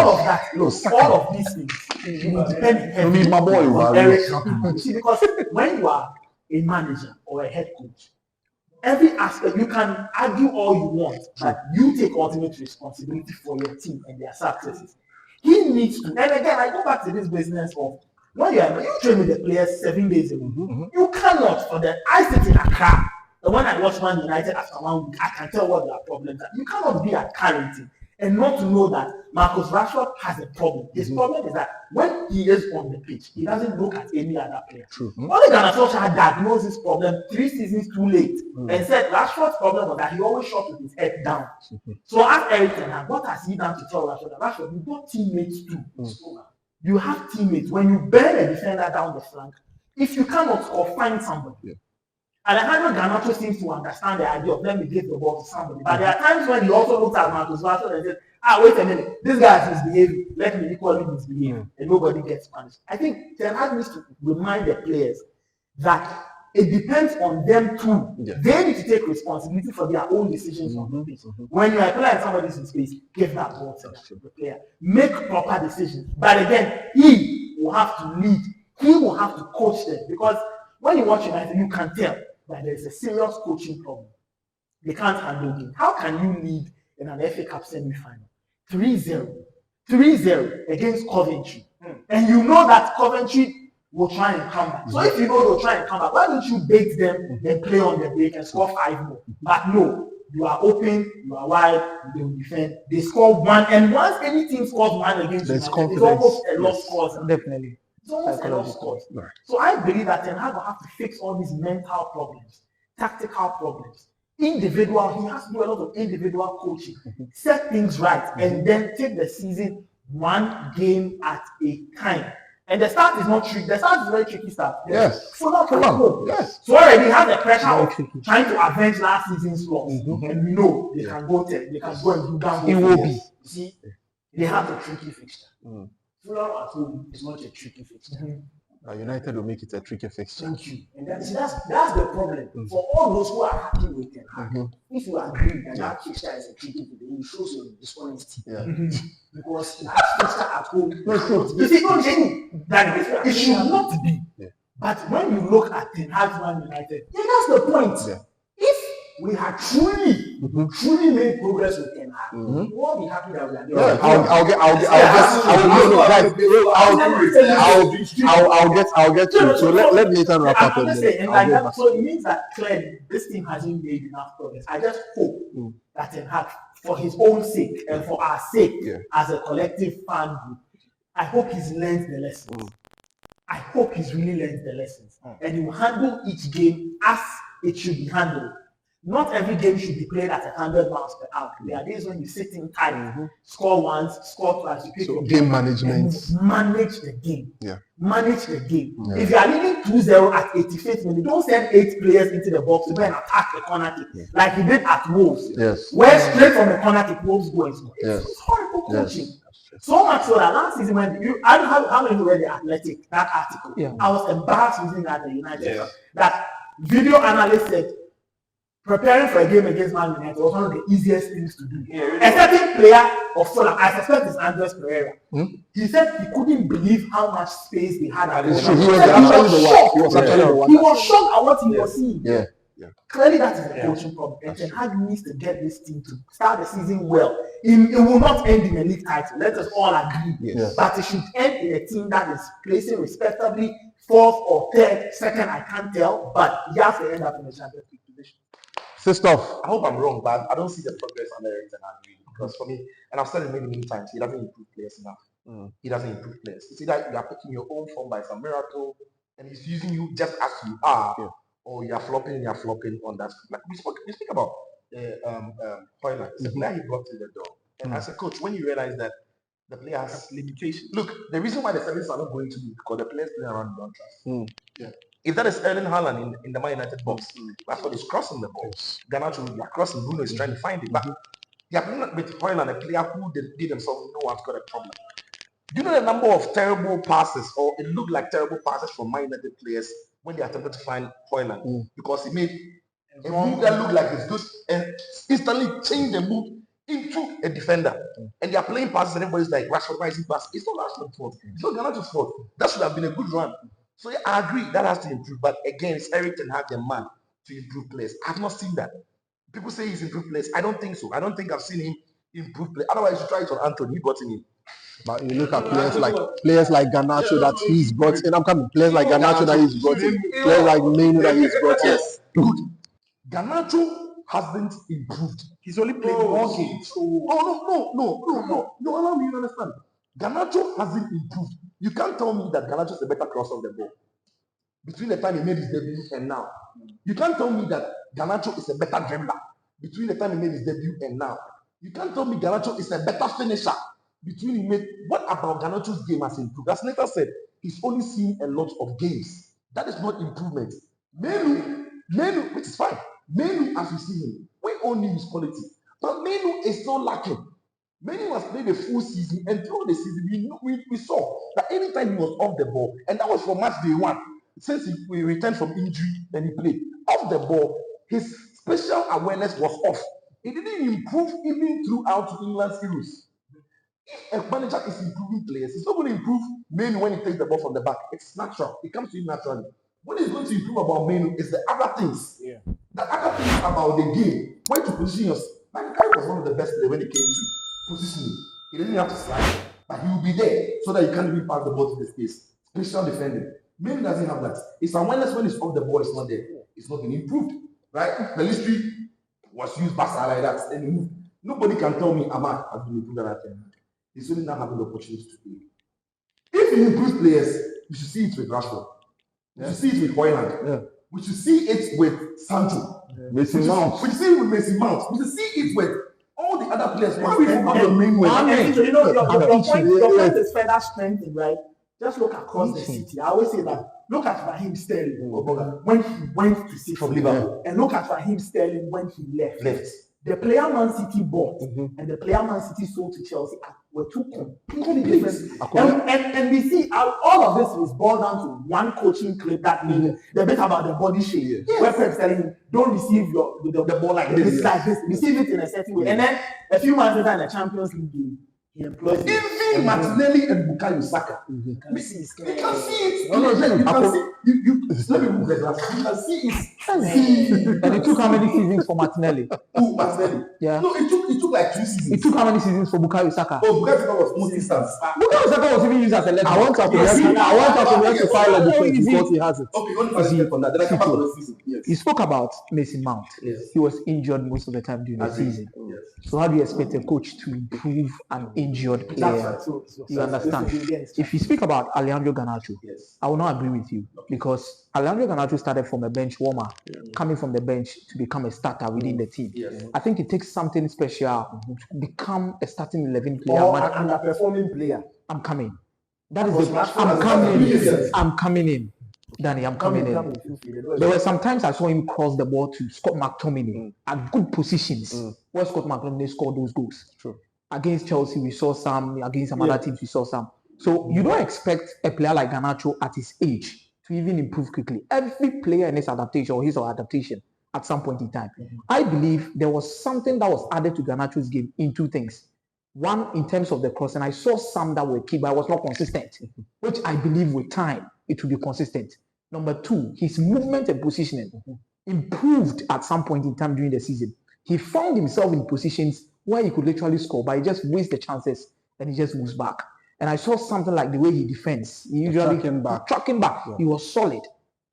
of that, all of these things will depend heavily on Eric Campbell. You see, because when you are a manager or a head coach, every aspect you can argue all you want, but you take ultimate responsibility for your team and their successes. He needs to, and again, I go back to this business of when you train with the players 7 days a week, you cannot for the I sit in Accra. And when I watch Man United after 1 week, I can tell what their problems are. You cannot be at Carrington and not to know that Marcus Rashford has a problem. His problem is that when he is on the pitch, he doesn't look at any other player. Ole Gunnar Solskjaer diagnosed this problem 3 seasons too late and said Rashford's problem was that he always shot with his head down. So ask Eric Ten Hag, what has he done to tell Rashford? Rashford, you got teammates too. You have teammates. When you burn a defender down the flank, if you cannot score, find somebody. Alejandro Garnacho seems to understand the idea of let me give the ball to somebody. But there are times when he also looks at Marcus Rashford and says, wait a minute, this guy is misbehaving. Let me equally misbehave. And nobody gets punished. I think Ten Hag needs to remind the players that it depends on them too. They need to take responsibility for their own decisions on the pitch. When you are playing somebody's in space, give that ball to the player. Make proper decisions. But again, he will have to lead. He will have to coach them. Because when you watch United, you can tell that there is a serious coaching problem. They can't handle it. How can you lead in an FA Cup semi-final? 3-0 against Coventry. And you know that Coventry will try and come back. So if you know they'll try and come back, why don't you bait them and play on the break and score 5 more? But no, you are open, you are wide, they will defend. They score 1, and once any team scores 1 against United, it's almost a lost cause. Definitely. It's almost a lost cause. So I believe that Ten Hag will have to fix all these mental problems, tactical problems. Individual, he has to do a lot of individual coaching, set things right, and then take the season 1 game at a time. And the start is not tricky. The start is a very tricky start. Yes. Full on. Yes. So already have the pressure of trying to avenge last season's loss. And we know they can go and do down. It will be. See, they have a tricky fixture. Fulham at home is not a tricky fixture. United will make it a tricky fixture. Thank you. And that's the problem. For all those who are happy with Ten Hag, if you agree that that fixture is a tricky fixture, it shows your dishonesty. Because that fixture at home, you see, no genuine. That it should not be. But when you look at Ten Hag's Man United, that's the point. If we had truly made progress with Ten Hag, we won't be happy that we are there. I'll get to. So let Nathan wrap up. So it means that clearly this team hasn't made enough progress. I just hope that Ten Hag, for his own sake and for our sake as a collective fan group, I hope he's learned the lessons. I hope he's really learned the lessons. And he will handle each game as it should be handled. Not every game should be played at 100 miles per hour. There are days when you sit in tight, score once, score twice. You pick so game management. Manage the game. Manage the game. If you are leading 2-0 at 85th minute, don't send 8 players into the box to go and attack the corner kick like he did at Wolves. Where straight from the corner kick, Wolves go and score. It's horrible coaching. So much so that last season when I don't know how many people read the Athletic, that article. Yeah. I was embarrassed using that at the United. That video analyst said preparing for a game against Man United was one of the easiest things to do. A certain player of Solar, I suspect it's Andres Pereira. He said he couldn't believe how much space they had at the He was actually the one. He was shocked at what he was seeing. Yeah. Clearly, that is the coaching problem. And Ten Hag needs to get this team to start the season well. It will not end in a league title. Let us all agree. Yes. But it should end in a team that is placing respectably fourth or third, second, I can't tell. But he has to end up in the Champions League position. Sistoff. I hope I'm wrong, but I don't see the progress under Erik Ten Hag because for me, and I've said it many times, he doesn't improve players enough. He doesn't improve players. It's either you are picking your own form by some miracle, and he's using you just as you are, or you are flopping on that. Like we speak about Hoyland. It's a player he brought to the door, and as a coach, when you realize that the player has limitations. Look, the reason why the services are not going to be because the players playing around don't trust. If that is Erling Haaland in the Man United box, that's what is crossing the ball. Garnacho, you are crossing. Bruno is trying to find it, but they are playing with Hoyland, a player who they themselves know has got a problem. Do you know the number of terrible passes, or it looked like terrible passes from Man United players when they attempted to find Hoyland because he made a move that looked like it's good and instantly changed the move into a defender. And they are playing passes and everybody's like, Rashford, why is he pass? It's not Rashford's fault. It's not Garnacho's fault. That should have been a good run. So yeah, I agree that has to improve. But again, it's Erik Ten Hag the man to improve players. I've not seen that. People say he's improved players. I don't think so. I don't think I've seen him improve players. Otherwise, you try it on Anthony. He brought him in. But you look at players like Garnacho that he's brought in. I'm coming. Players like Garnacho that he's brought in. Players like Mainoo that he's brought in. Good. Garnacho hasn't improved. He's only played one game. No. Allow me to understand. Garnacho hasn't improved. You can't tell me that Garnacho is a better crosser of the ball between the time he made his debut and now. You can't tell me that Garnacho is a better dribbler between the time he made his debut and now. You can't tell me Garnacho is a better finisher between he made. What about Garnacho's game has improved? As Nathan said, he's only seen a lot of games. That is not improvement. Mainoo, which is fine. Mainoo, as you see him, we all knew his quality, but Mainoo is still lacking. Mainoo has played a full season, and throughout the season, we saw that anytime he was off the ball, and that was for match day 1, since he returned from injury, then he played off the ball. His spatial awareness was off. He didn't improve even throughout England's Euros. If a manager is improving players, he's not going to improve Mainoo when he takes the ball from the back. It's natural. It comes to him naturally. What he's going to improve about Mainoo is the other things. The other things about the game, where to position yourself. Kai was one of the best players when it came to positioning. He didn't have to slide, but he will be there so that you can't even pass the ball to the space. Special defending. Mainoo doesn't have that. It's awareness when it's off the ball, it's not there. It's not been improved. Right? Pelistri was used Barca like that and he moved. Nobody can tell me Ahmad has been improved at that. He's only now having the opportunity to play. If he improves players, you should see it with Rashford. You should see it with Hoyland. We should see it with Sancho. Mason Mount. We should see it with Mason Mount. We should see it with all the other players. Why we not the main way? You know, your point is further strengthened, right? Just look across the city. I always say that. Look at Raheem Sterling when he went to City from Liverpool, and look at Raheem Sterling when he left. The player Man City bought and the player Man City sold to Chelsea were two completely different. And we see all of this is boiled down to one coaching clip that made the bit about the body shape. Where Pep telling him, don't receive the ball like this, receive it in a certain way. And then a few months later in the Champions League game, he employs even Martinelli and Bukayo Saka. You can see it. You can see. Let me move the glass. You can see it. And it took how many seasons for Martinelli? Who, Martinelli? Yeah. No, it took like 2 seasons. It took how many seasons for Bukayo Saka? Oh, Bukayo Saka was most distance. Bukayo Saka was even used as a left back. I want Takumia to file a defense because he has it. Okay, only for the on that. Then I come back to the season. Yes. You spoke about Mason Mount. Yes. He was injured most of the time during the season. Yes. So how do you expect a coach to improve an injured player? You understand? If you speak about Alejandro Garnacho, I will not agree with you because Alejandro Garnacho started from a bench warmer, coming from the bench to become a starter within the team. I think it takes something special to become a starting 11 player. Or an underperforming player. I'm coming. That is the. I'm coming in. Danny, I'm coming in. There were some times I saw him cross the ball to Scott McTominay at good positions where Scott McTominay scored those goals. True. Against Chelsea, we saw some. Against some other teams, we saw some. So you don't expect a player like Garnacho at his age to even improve quickly. Every player in his adaptation or his adaptation at some point in time. I believe there was something that was added to Garnacho's game in two things. One, in terms of the cross, and I saw some that were key, but I was not consistent, which I believe with time it will be consistent. Number two, his movement and positioning improved at some point in time during the season. He found himself in positions where he could literally score, but he just wastes the chances and he just moves back. And I saw something like the way he defends. He usually tracking back. Yeah. He was solid,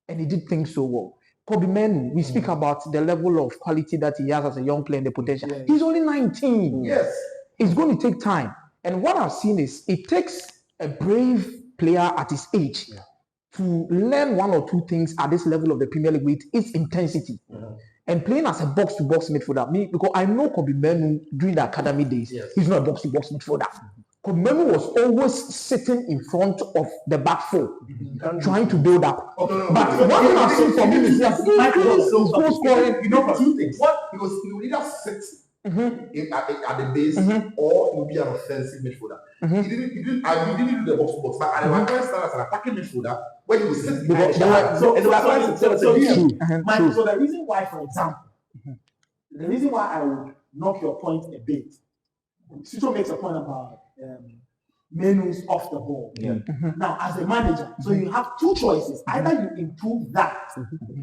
and he did things so well. Kobe Menu, we speak about the level of quality that he has as a young player and the potential. Yeah. He's only 19. Yes. It's going to take time. And what I've seen is it takes a brave player at his age to learn one or two things at this level of the Premier League with its intensity. And playing as a box-to-box midfielder, because I know Kobe Menu during the academy days, he's not a box-to-box midfielder. Kobe Menu was always sitting in front of the back four, trying to build up. But what I've seen from him is that he's scoring. You know, two things. What he will either sit at the base or he will be an offensive midfielder. He didn't do the box to box, but at the one point started as an attacking midfielder when he was sitting behind the shadow. So the reason why, for example, the reason why I would knock your point a bit, Sito makes a point about menus off the ball. Now, as a manager, so you have two choices. Either you improve that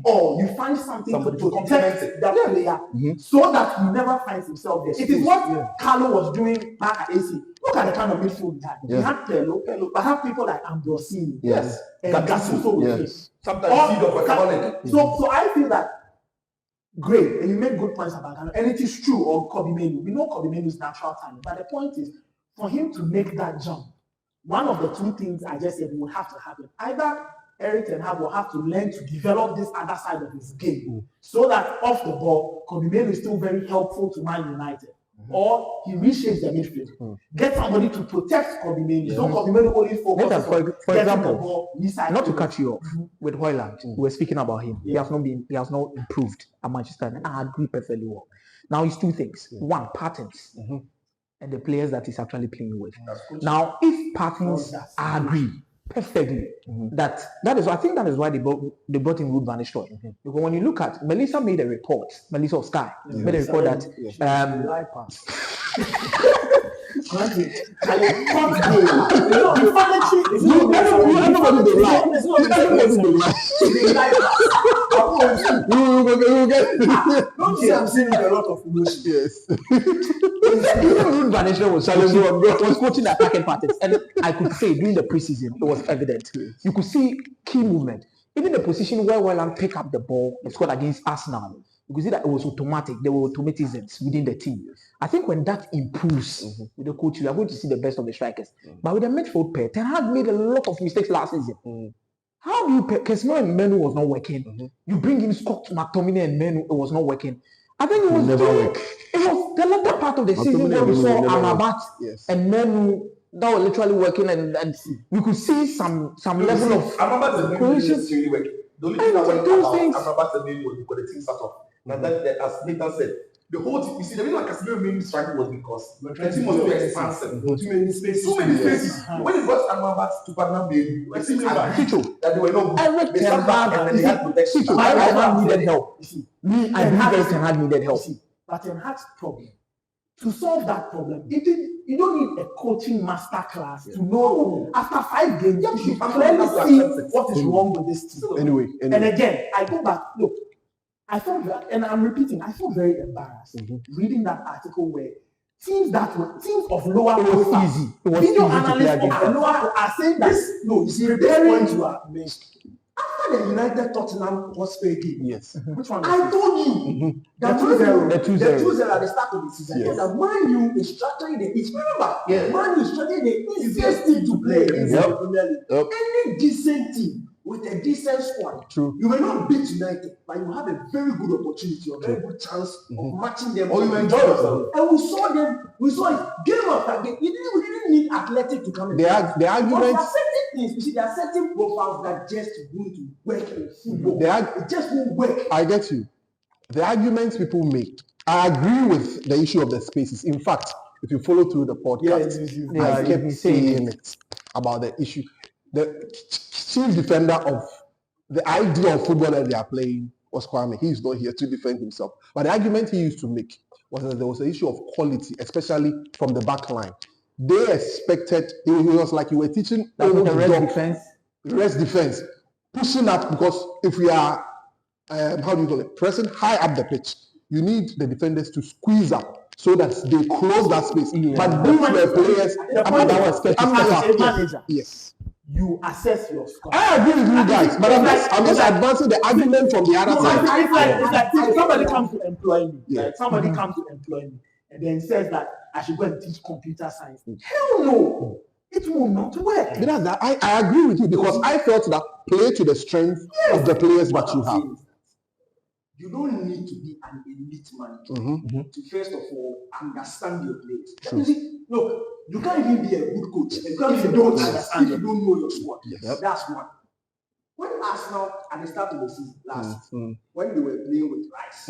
or you find something to protect that player so that he never finds himself there. It is what Carlo was doing back at AC. Look at the kind of midfield he had. He had Pello, but have people like Ambrosini. And Gattuso with him. Sometimes so I feel that great, and you make good points about Carlo, and it is true on Kobe Menu. We know Kobe Menu's natural talent, but the point is, for him to make that jump, one of the two things I just said will have to happen. Either Erik ten Hag will have to learn to develop this other side of his game so that off the ball, Kobe Menu is still very helpful to Man United. Or he reshapes the midfield. Get somebody to protect Kobe Menu. So Kobe Menu only focuses for example, not to cut you off, with Højlund, we were speaking about him. He has not improved at Manchester United. I agree perfectly well. Now it's two things. One, patterns. And the players that he's actually playing with. Now, if patterns, I agree perfectly. That is, I think that is why they brought in Ruud van Nistelrooy. Because when you look at, Melissa made a report, Melissa of Sky, made a report that Van Nistelrooy was coaching attacking patterns, and I could say during the preseason it was evident. You could see key movement. Even the position where Højlund picked up the ball and scored against Arsenal, you could see that it was automatic. There were automatisms within the team. I think when that improves with the coach, you are going to see the best of the strikers. But with the midfield pair, Ten Hag made a lot of mistakes last season. How do you pair? Casemiro and Menu was not working. You bring in Scott McTominay and Menu, it was not working. I think it was never work. It was the latter part of the season where we saw Amrabat and Menu that were literally working, and we could see some level of cohesion. The only thing that went about Amrabat and Menu was because the team started off. And then, as Nathan said, the whole team, you see, the reason why Casemiro made this strike was because the team was too expansive. Too many spaces. When it got Amrabat to partner Menu, it seemed that they were not good. They sat back and then they had protection. I needed help. I believe Ten Hag needed help. But Ten Hag's problem, to solve that problem, you don't need a coaching masterclass to know after 5 games, you should clearly see what is wrong with this team. Anyway. And again, I go back, look, I felt that, and I'm repeating, I felt very embarrassed reading that article where teams of lower profile, video analysts of lower are saying that you see the point you are making. After the United Tottenham Hotspur game, which one? I told you the 2-0 at the start of the season. That Man U is struggling the East. Remember, Man U is struggling the easiest team to play in the Premier League. Any decent team with a decent squad, you may not beat United, but you have a very good opportunity, a very good chance of matching them. Or you enjoy yourself. And we saw it game after game. We didn't need Athletic to come in. The argument. You see, there are certain profiles that just want to work in football. It just won't work. I get you. The arguments people make, I agree with the issue of the spaces. In fact, if you follow through the podcast, I you've kept been saying saying it about the issue. The chief defender of the idea of football that they are playing was Kwame. He's not here to defend himself. But the argument he used to make was that there was an issue of quality, especially from the back line. They expected, it was like you were teaching That's old the rest dog defense. rest defense, pushing up, because if we are, how do you call it, pressing high up the pitch, you need the defenders to squeeze up so that they close that space. But these were players, yes. You assess your score. I agree with you guys, but I'm just advancing the argument from the other side. It's like somebody comes to employ me. Yeah. Like somebody comes to employ me and then says that I should go and teach computer science. Hell no! It will not work. But that's, I agree with you, because I felt that play to the strength of the players that you have. You don't need to be an elite manager to first of all understand your players. You see, look, you can't even be a good coach if you don't understand, you don't know your squad. Yes. That's one. When Arsenal at the start of the season last season, when they were playing with Rice,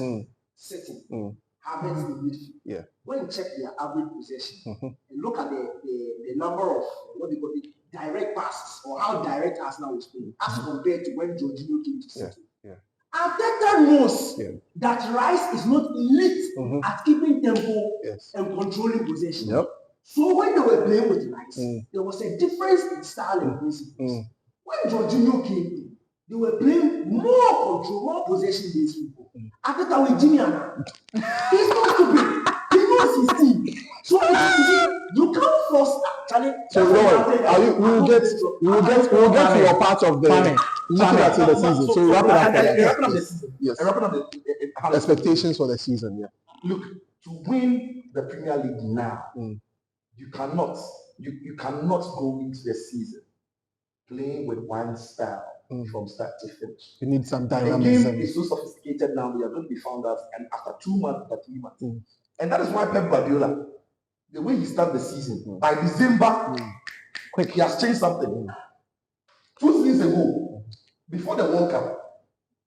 City, Havertz in midfield, when you check their average possession and look at the number of what they call it, direct passes, or how direct Arsenal was playing as compared to when Jorginho came to City. Arteta knows that Rice is not elite at keeping tempo and controlling possession. So when they were playing with Rice, there was a difference in style and principles. When Jorginho came in, they were playing more control, more possession-based football. Arteta with Jimmy Anna, he's not stupid. He knows his team. So you can't force challenge. So we'll get to your part of the looking at the season. So wrap it up. Yes. Wrapping up the Expectations for the season. Yeah. Look, to win the Premier League now, you cannot go into the season playing with one style from start to finish. You need some The dynamism. game is so sophisticated now, we are going to be found out, and after 2 months, after 3 months. And that is why Pep Guardiola, the way he started the season, by December, he has changed something. 2 seasons ago, before the World Cup,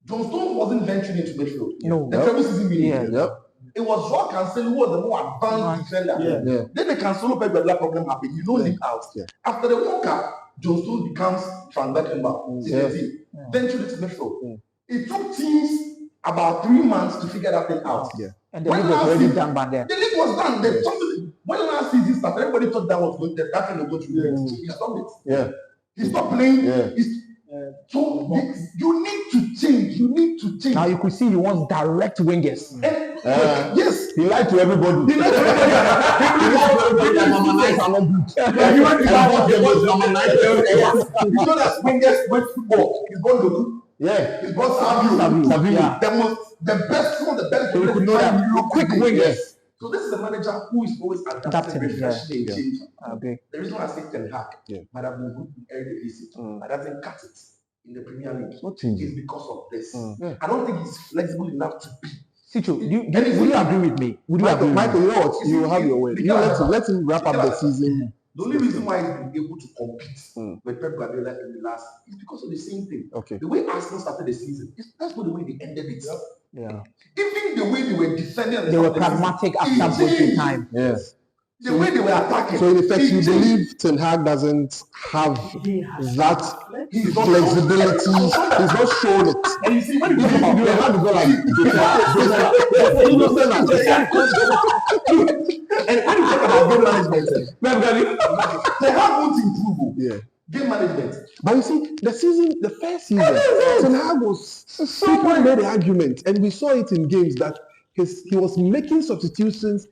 John Stones wasn't venturing into midfield. No. The previous season meeting. It was Joao Cancelo who was the more advanced defender. Then the Cancelo Pep Guardiola problem happened. You don't leave out. After the World Cup, John Stones becomes Van Beckenbauer. Ventured into midfield. It took teams about 3 months to figure that thing out. And the league was already done by then. The league was done. When last season started, everybody thought that was going to happen. He stopped it. He stopped playing. So you need to change. You need to change. Now you could see he wants direct wingers. Yes, He lied to everybody. he lied to everybody. He went to number 9. You know that wingers went football. He's born to do. He's born Savio. The best, some of the best. So you could know that quick wingers. So this is a manager who is always adapting, refreshing, and changing. Okay. The reason why I say Ten Hag might have been good in Eredivisie, but doesn't cut it in the Premier League. What changes? It's because of this. I don't think he's flexible enough to be. Sicho, would you agree with me? Would you agree with me? Michael, you know what? You will have your way. Let him wrap up the season. The only reason why he's been able to compete with Pep Guardiola in the last is because of the same thing. Okay. The way Arsenal started the season, that's not the way they ended it. Yeah. Even the way they were defending, They were pragmatic after wasting time. Yes. The way they were attacking. So in effect, you believe Ten Hag doesn't have that flexibility. He's not showing it. And you see, when you talk about Ten Hag, and when you talk about game management, Ten Hag won't improve. Game management. But you see, the first season, Ten Hag was people made the argument, and we saw it in games that he was making substitutions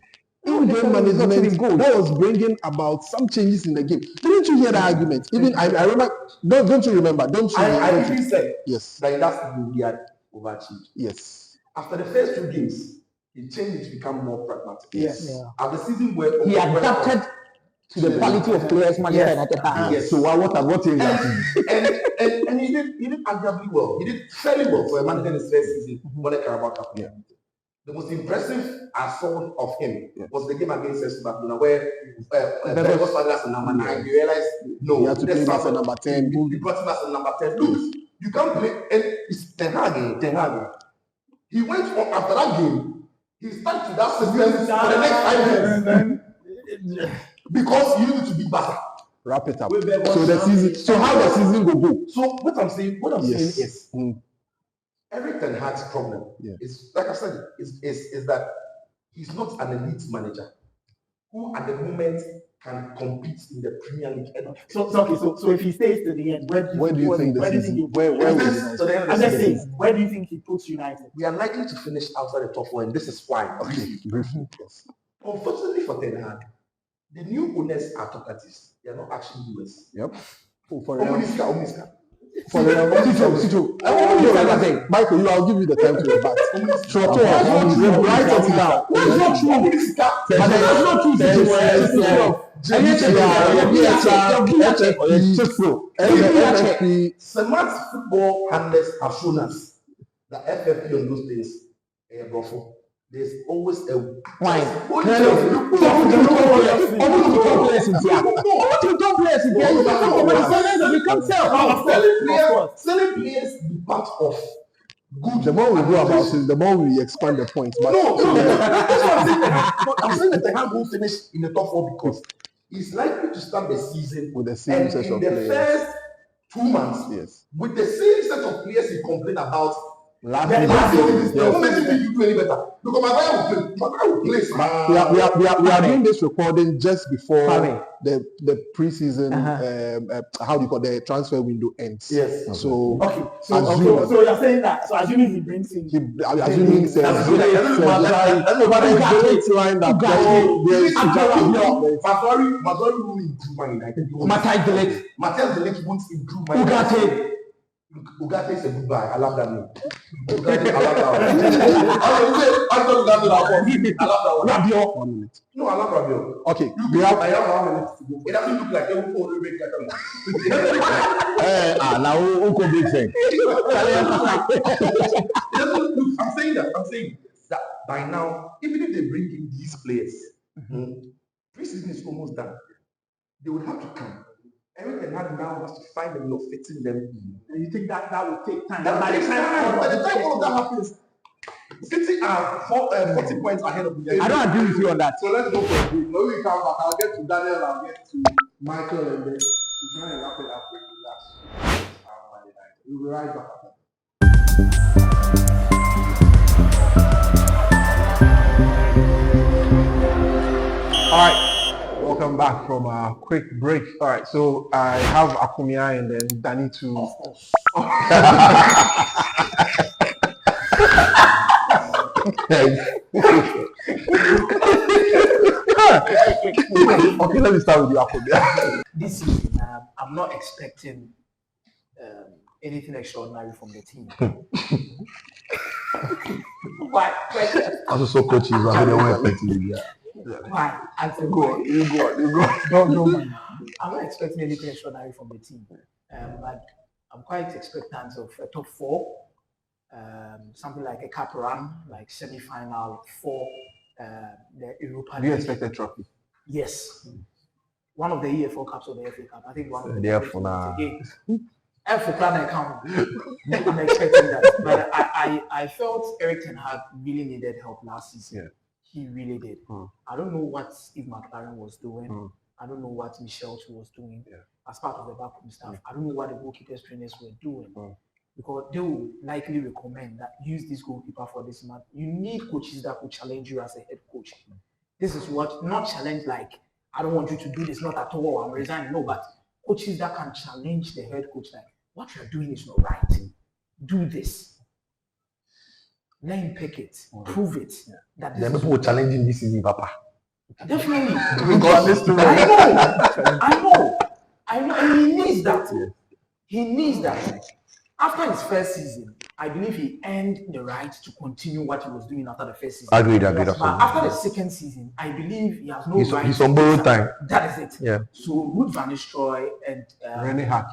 in game management that was bringing about some changes in the game. Didn't you hear the argument? Even I remember. Don't you remember? Don't you? I even said yes. That in that season he had overachieved. Yes. After the first 2 games, he changed it to become more pragmatic. Yes. As the season went, He adapted to the quality of players Manchester United had. Yes. So what changed that? And he did arguably well. He did fairly well for a manager in his first season when the Carabao Cup. The most impressive I saw of him was the game against Barcelona, where Bergos started as a number 9. You realize, no, he had to play him as a number 10. You brought him as a number 10. Look, you can't play. And it's Ten Hag. He went on after that game. He stuck to that system for the next 5 years. Because you need to be better. Wrap it up. So how the season will go? So what I'm saying is Eric Ten Hag's problem is, like I said, is that he's not an elite manager who at the moment can compete in the Premier League. So if he stays to the end, where do you think the season? Where do you think he puts United? We are likely to finish outside the top four, and this is why. Okay, briefly. Yes. Unfortunately for Ten Hag, the new owners are talkatives. They are not actually doers. Yep. Omuniska. For the Michael, I'll give you the time to rebut. Write it down. It's not true. Smart football handlers have shown us that FFP on those days, there's always a wine. Selling players be part of good. The more we go about it, the more we expand the point. But I'm saying that Ten Hag will finish in the top four because he's likely to start the season with the same set of players. First 2 months, with the same set of players he complained about. Last year, what makes you do any better? Because Maguire will play. We are doing this recording just before the preseason. How do you call the transfer window ends? Yes. So so you're saying that. So assuming he brings in, assuming Maguire will improve Man United. Matthias De Ligt won't improve Man United. Ugarte is a good guy. I love that name. Ugarte, I love that one. I love that one. Rabiot. 1 minute. No, I love Rabiot. Okay. I have 1 minute to go. It doesn't look like every phone will make now Uncle Big thing. I'm saying that by now, even if they bring in these players, preseason is almost done. They would have to come. Eric Ten Hag now has to find them, fitting them in. And you think that will take time? By the time all of that happens, City are 40 points ahead of the. I don't agree with you on that. So let's go for a break. When we come back, I'll get to Daniel, I'll get to Michael, and then we're trying to wrap it up with that. We'll be right back. All right. Welcome back from a quick break. All right, so I have Akumia and then Danny to. Okay, let me start with you, Akumia. This season, I'm not expecting anything extraordinary from the team. Why? Also, coaches are not expecting it. Why? You go. No. I'm not expecting anything extraordinary from the team, but I'm quite expectant of a top four, something like a cup run, like semi-final for the Europa. Do you expect a trophy? Yes, one of the EFL Cups or the FA Cup. I think one of the games. I'm expecting that, but I felt Eric Ten Hag really needed help last season. Yeah. He really did. I don't know what Steve McLaren was doing. I don't know what Michel was doing as part of the backroom staff. I don't know what the goalkeepers trainers were doing because they will likely recommend that use this goalkeeper for this month. You need coaches that will challenge you as a head coach. This is what, not challenge like, I don't want you to do this, not at all, I'm resigning. No, but coaches that can challenge the head coach like, what you're doing is not right. Do this. Let him pick it. Prove it. That the people challenging this season, Papa. Definitely. Because I know. And he needs that. He needs that. After his first season, I believe he earned the right to continue what he was doing after the first season. Agreed. But after the second season, I believe he has no right. He's on borrowed time. That is it. Yeah. So Ruud van Nistelrooy and Rene Hack,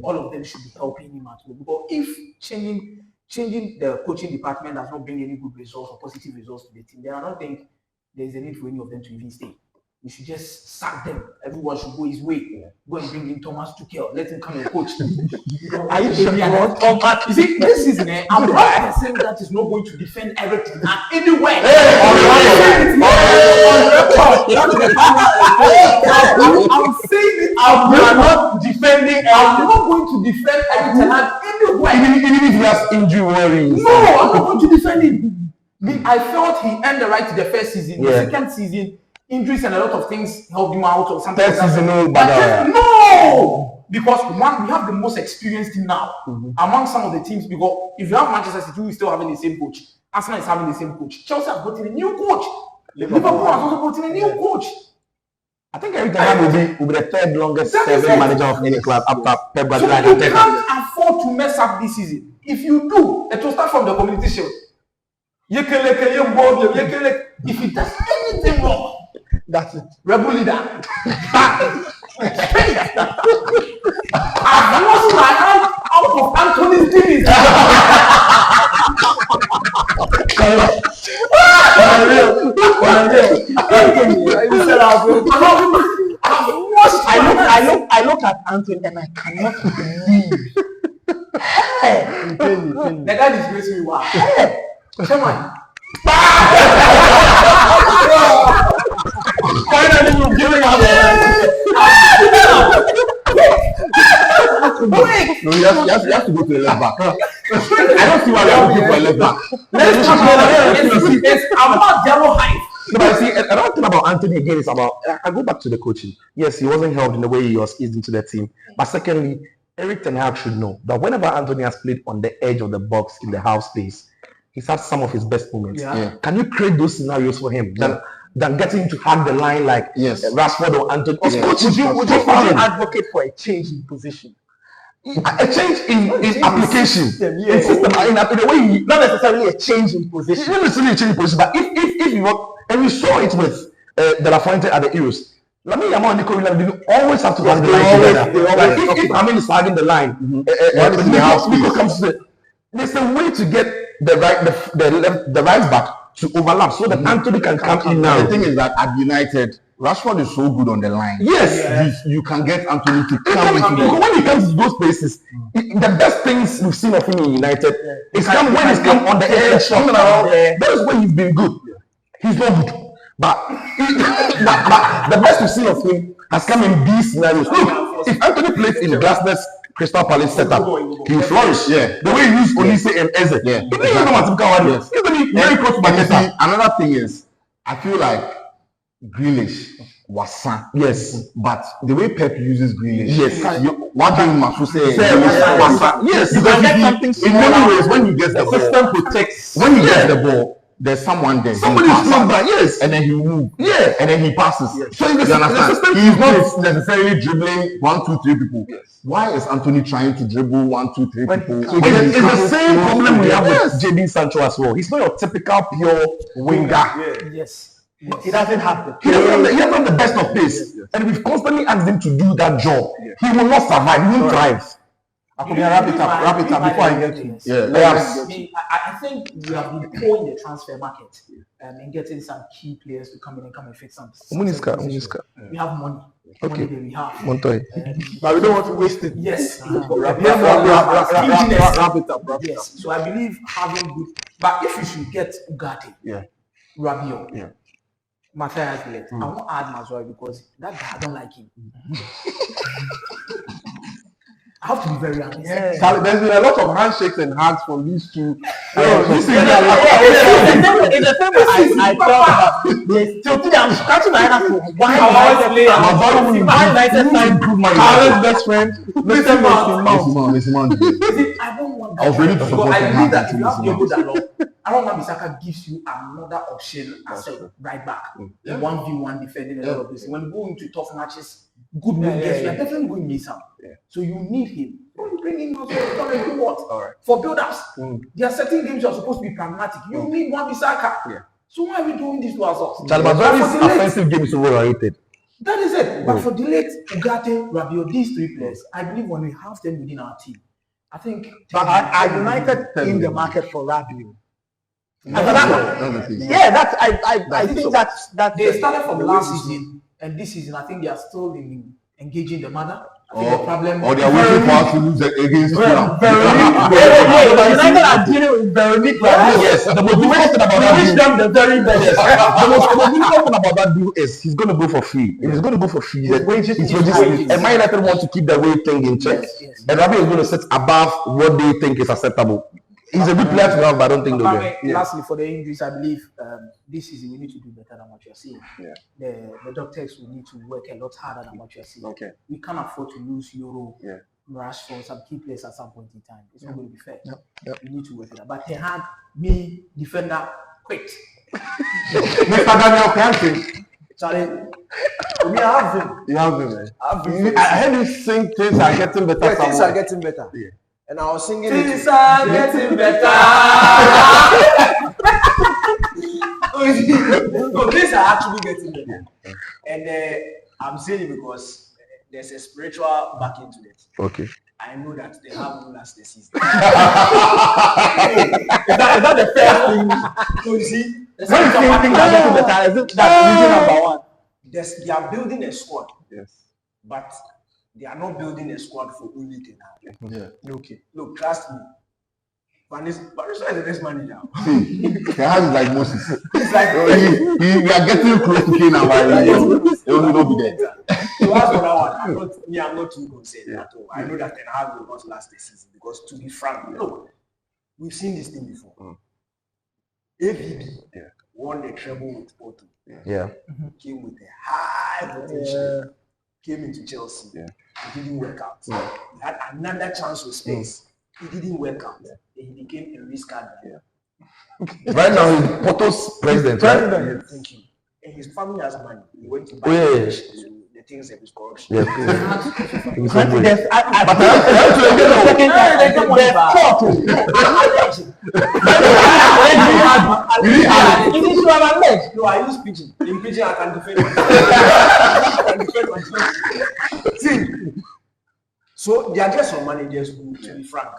all of them should be helping him out. Because if changing the coaching department does not bring any good results or positive results to the team, then I don't think there is a need for any of them to even stay. you should just sack them. Everyone should go his way. Go and bring in Thomas Tuchel. Let him come and coach. Are you sure about Thomas? You see, this season, I'm not a person that is not going to defend Eric Ten Hag anywhere. I'm saying it. I'm not defending. I'm not going to defend Eric Ten Hag anywhere. Even if he has injury worries. No, I'm not going to defend him. I felt he earned the right to the first season. The second season, injuries and a lot of things helped him out or something. Third season, no. Because one, we have the most experienced team now among some of the teams. Because if you have Manchester City, we're still having the same coach. Arsenal is having the same coach. Chelsea have gotten a new coach. Liverpool has also gotten a new coach. I think Eric Ten Hag will be the third longest serving manager of any club after Pep Guardiola. So you can't afford to mess up this season. If you do, it will start from the community shield. If it does anything wrong, That's it. rebel leader. I've lost my hand out of Anthony's business. I look at Anthony and I cannot believe. The guy disgraced me. Wow. Come on. Finally, you're giving up. No, you have to go to the left back. I don't see why they're looking for a left back. I'm not Jamo Hive. No, but see, another thing about Anthony again is about, I go back to the coaching. Yes, he wasn't helped in the way he was eased into the team. But secondly, Eric Ten Hag should know that whenever Anthony has played on the edge of the box in the half space, he's had some of his best moments. Can you create those scenarios for him than getting him to hug the line like Rashford or Anthony? Would you advocate for a change in position? A change in application, in system, in the way not necessarily a change in position. Not necessarily a change in position, but if you want, and we saw it with De La Fuente at the Euros. Lamine Yamal and Nico Williams didn't always have to hug the line together. If Lamine is hugging the line, Nico comes to there's a way to get the right back to overlap so that Anthony can come in now. The thing is that at United, Rashford is so good on the line. Yes, you can get Anthony to come into the. When he comes to those places, the best things we've seen of him in United is when he's come on the edge, coming around. That is when he's been good. He's not good, but the best we've seen of him has come in these scenarios. Look, if Anthony plays in Glasnow's Crystal Palace setup, he will flourish. The way he used Olise and Eze, he didn't even know what to go on. He's very close to Manchester. Another thing is, I feel like Grealish was san. Yes, but the way Pep uses Grealish, one thing must say, yes, because in many ways, when he gets the system protects. When he gets the ball, there's someone there. Somebody is from that, and then he moves, and then he passes. So in the system, he's not necessarily dribbling 1, 2, 3 people. Why is Anthony trying to dribble 1, 2, 3 people? It's the same problem we have with JB Sancho as well. He's not your typical pure winger. Yes. He doesn't have it. He doesn't have the best of pace. And we've constantly asked him to do that job. He will not survive. He won't thrive. I could wrap it up before I get to it. I think we have been poor in the transfer market and getting some key players to come in and fix some. Muniska. We have money. Okay. Money that we have. Montoya. But we don't want to waste it. Yes. Wrap it up. Yes. So I believe having good. But if you should get Ugarte, Rabiot, Matthias Ligt, I won't add Mazraoui because that guy, I don't like him. I have to be very honest. There's been a lot of handshakes and hugs from these two. I felt I'm scratching my head for why United signed Carlos' best friend, Mr. Mount. I don't want that. I was ready to support I believe that if you have him. Diogo Dalot, I don't want Bissaka gives you another option as a right back. 1v1 defending a lot of this. When you go into tough matches, good wingers, you are definitely going to miss him. So you need him. When you bring him also, come and do what? For build-ups. There are certain games you are supposed to be pragmatic. You need one Bissaka. So why are we doing this to ourselves? Chalmazouri's offensive game is overrated. That is it. But for Delete, Ugarte, Rabiot, these 3 players, I believe when we have them within our team, I think. But are United in the market for Rabiot? I think that's. they started from last season and this season I think they are still engaging the mother. I think the problem. Or they are waiting for us to lose against Fulham. United are dealing with Veronique. Yes, the most difficult thing about that wish deal. them the very best. The most difficult thing about that deal is he's going to go for free. If he's going to go for free, His wages. and Man United want to keep the wage thing in check. Yes. And Rabi is going to sit above what they think is acceptable. He's a good player to have, but I don't think they'll get. Lastly, for the injuries, I believe this season we need to do better than what you're seeing. Yeah. The doctors will need to work a lot harder than what you're seeing. Okay. We can't afford to lose Euro, Yeah. Rashford, some key players at some point in time. It's not going to be fair. Yep. We need to work it out. But Ten Hag, me, defender, quit. Mr. Daniel Kante, Charlie, we have him. you have him, man. I I heard you sing things are getting better. things somewhere. are getting better. Yeah. And I was singing Things it. are getting better. No, things are actually getting better. And I'm saying it because there's a spiritual backing to it. Okay. I know that they have no last this season. Is that the first thing? So you see, When you say things are getting better, is it that reason number one? they are building a squad, Yes. but they are not building a squad for only Ten Hag. Yeah. Okay. Look, trust me. Van is the next manager. The house is like Moses. It's like We are getting close to Canaan, but it will not be there. So as for that one, I'm not too concerned at all. I know that Ten Hag will not last the season because, to be frank, look, we've seen this thing before. AVB won the treble with Porto. Yeah. Came with a high potential. Came into Chelsea. Yeah. It didn't work out. He had another chance with Spurs. It didn't work out. Then he became a risk candidate. Right now, he's Porto's president. Right? Thank you. And his family has money. He went to buy the things of his corruption. Yes. He's so good. No, I use pigeon. In pigeon, I can defend myself. See, so they are just some managers who, to be frank,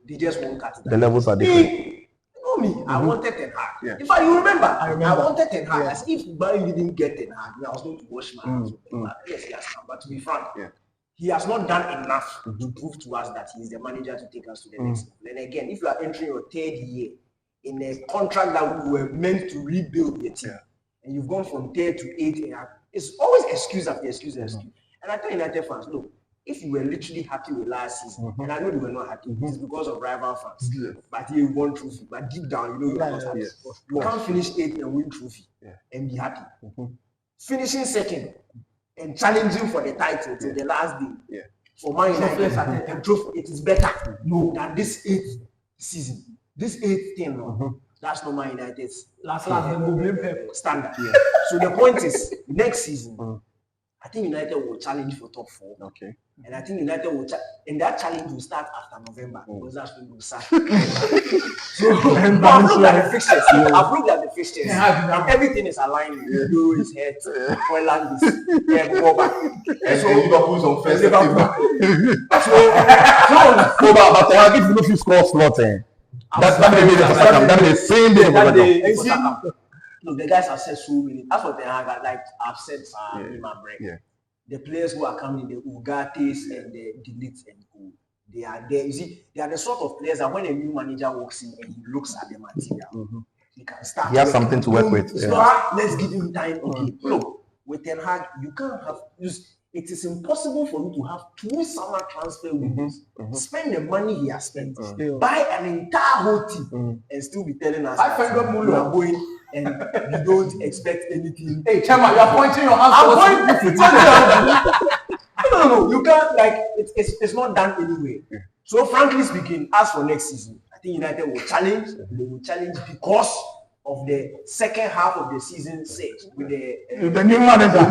they just won't cut it. The levels are different. You know me, I wanted Ten Hag. In fact, you remember, I wanted Ten Hag. As if Barry didn't get Ten Hag, I was going to wash my hands. Yes, he has come. But to be frank, he has not done enough to prove to us that he is the manager to take us to the next level. And again, if you are entering your third year in a contract that we were meant to rebuild the team, and you've gone from third to eighth, it's always excuse after excuse after excuse. And I tell United fans, look, if you were literally happy with last season, and I know you were not happy, it's because of rival fans. But you won trophy. But deep down, you know you're not happy. You can't finish eighth and win trophy and be happy. Finishing second and challenging for the title till the last day. For Man United and trophy, it is better than this eighth season. This eighth thing, that's not Man United's last standard. So the point is, next season, I think United will challenge for top 4. Okay. And I think United will and that challenge will start after November because that's when we'll start. So I've looked at the fixtures. And everything is aligned. Euro is head, Poland is go back. And so Liverpool's on first. But Ten Hag, if you score slot, that may be the same day. Look, the guys have said so many. That's what Ten Hag, like I've said in my brain. The players who are coming, the Ugates and the Delites and who they are there. You see, they are the sort of players that when a new manager walks in and he looks at the material, he can start. He has something to work with. Let's give him time. Okay, look, with Ten Hag, you can't have. It is impossible for you to have 2 summer transfer windows, spend the money he has spent, buy an entire whole team, and still be telling us 500 million you are going and you don't expect anything. Hey, Chema, you are pointing your hands. I'm pointing. No. You can't, like, it's not done anyway. So, frankly speaking, as for next season, I think United will challenge. They will challenge because of the second half of the season set with the new manager.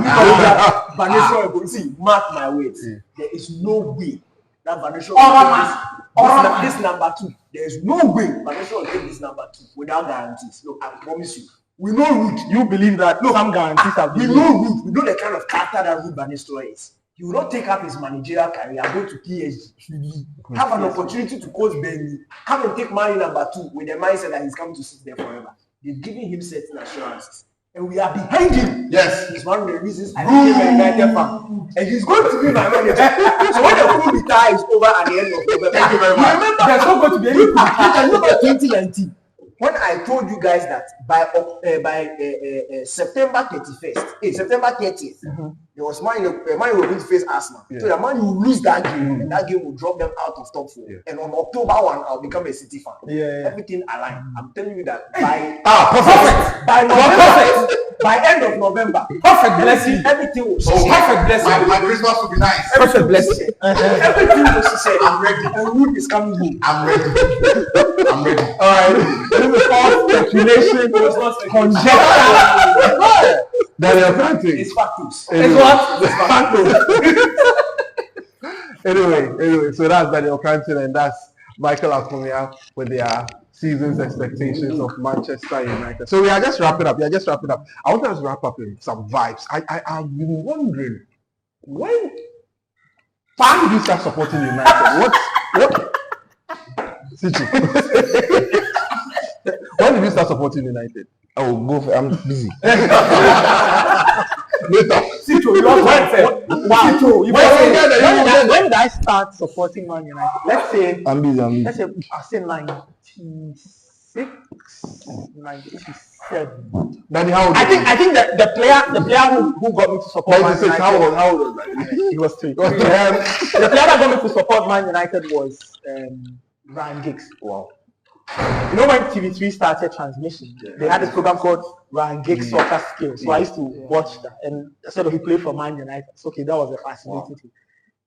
See, mark my words. There is no way that Vanessa will this number 2. There is no way Vanessa will take this number 2 without guarantees. Look, I promise you. We know Ruud. You believe that some guarantees have been. We know Ruud. We know the kind of character that Ruud Vanessa is. He will not take up his managerial career, go to PSG, have an opportunity to coach Burnley, come and take Man number 2 with the mindset that he's coming to sit there forever. They've given him certain assurances. and we are behind him. Yes. He's one of the reasons I became a United fan. And he's going to be my manager. So when the coup d'etat is over at the end of November, Thank you very much. remember there's not going to be any coup d'etat. Remember 2019 when I told you guys that by September 31st, September 30th, there was Man U were going to face Arsenal. So the Man will lose that game, and that game will drop them out of top 4. And on October 1, I'll become a City fan. Everything aligned. I'm telling you that by end of November, Perfect blessing. everything will Perfect blessing. My Christmas will be nice. Perfect blessing. everything will succeed. I'm ready. And Wood is coming home. I'm ready. I'm ready. All right. This is all speculation, conjecture. Daniel Francis. It's factus. It's what? Anyway, so that's Daniel Cranton and that's Michael Acuna with their season's expectations of Manchester United. So we are just wrapping up. I want us to wrap up in some vibes. I've been wondering when did you start supporting United? What? When did you start supporting United? Oh, go for, I'm busy. Sito, you want to wow. When did I start supporting Man United? Let's say I'm busy. Let's say I say 96, 97. Danny, how old? I think that the player who got me to support Man 96. United. How old was that? He was 3. The player that got me to support Man United was Ryan Giggs. Wow. You know when TV3 started transmission, they had this program called Ryan Giggs Soccer Skills. So I used to watch that, and I said he played for Man United. So okay, that was a fascinating thing.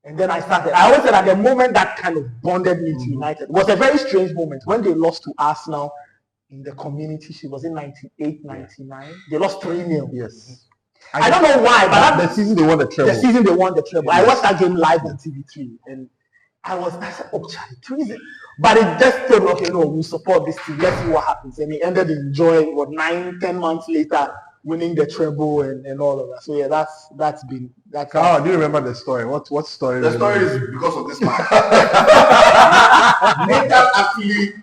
And then I always said at the moment that kind of bonded me to United. It was a very strange moment when they lost to Arsenal in the Community Shield. Was in 98, 99. They lost 3-0. Yes. I don't know why, but the season they won the treble. the season they won the treble. I watched that game live on TV3, and I said, oh, Charlie, 3-0. But it just told me, okay, no, we support this team. Let's see what happens. And he ended enjoying 9-10 months later, winning the treble and all of that. So yeah, that's been. Carl, do you remember the story? What story? The story is because of this man. Nathan actually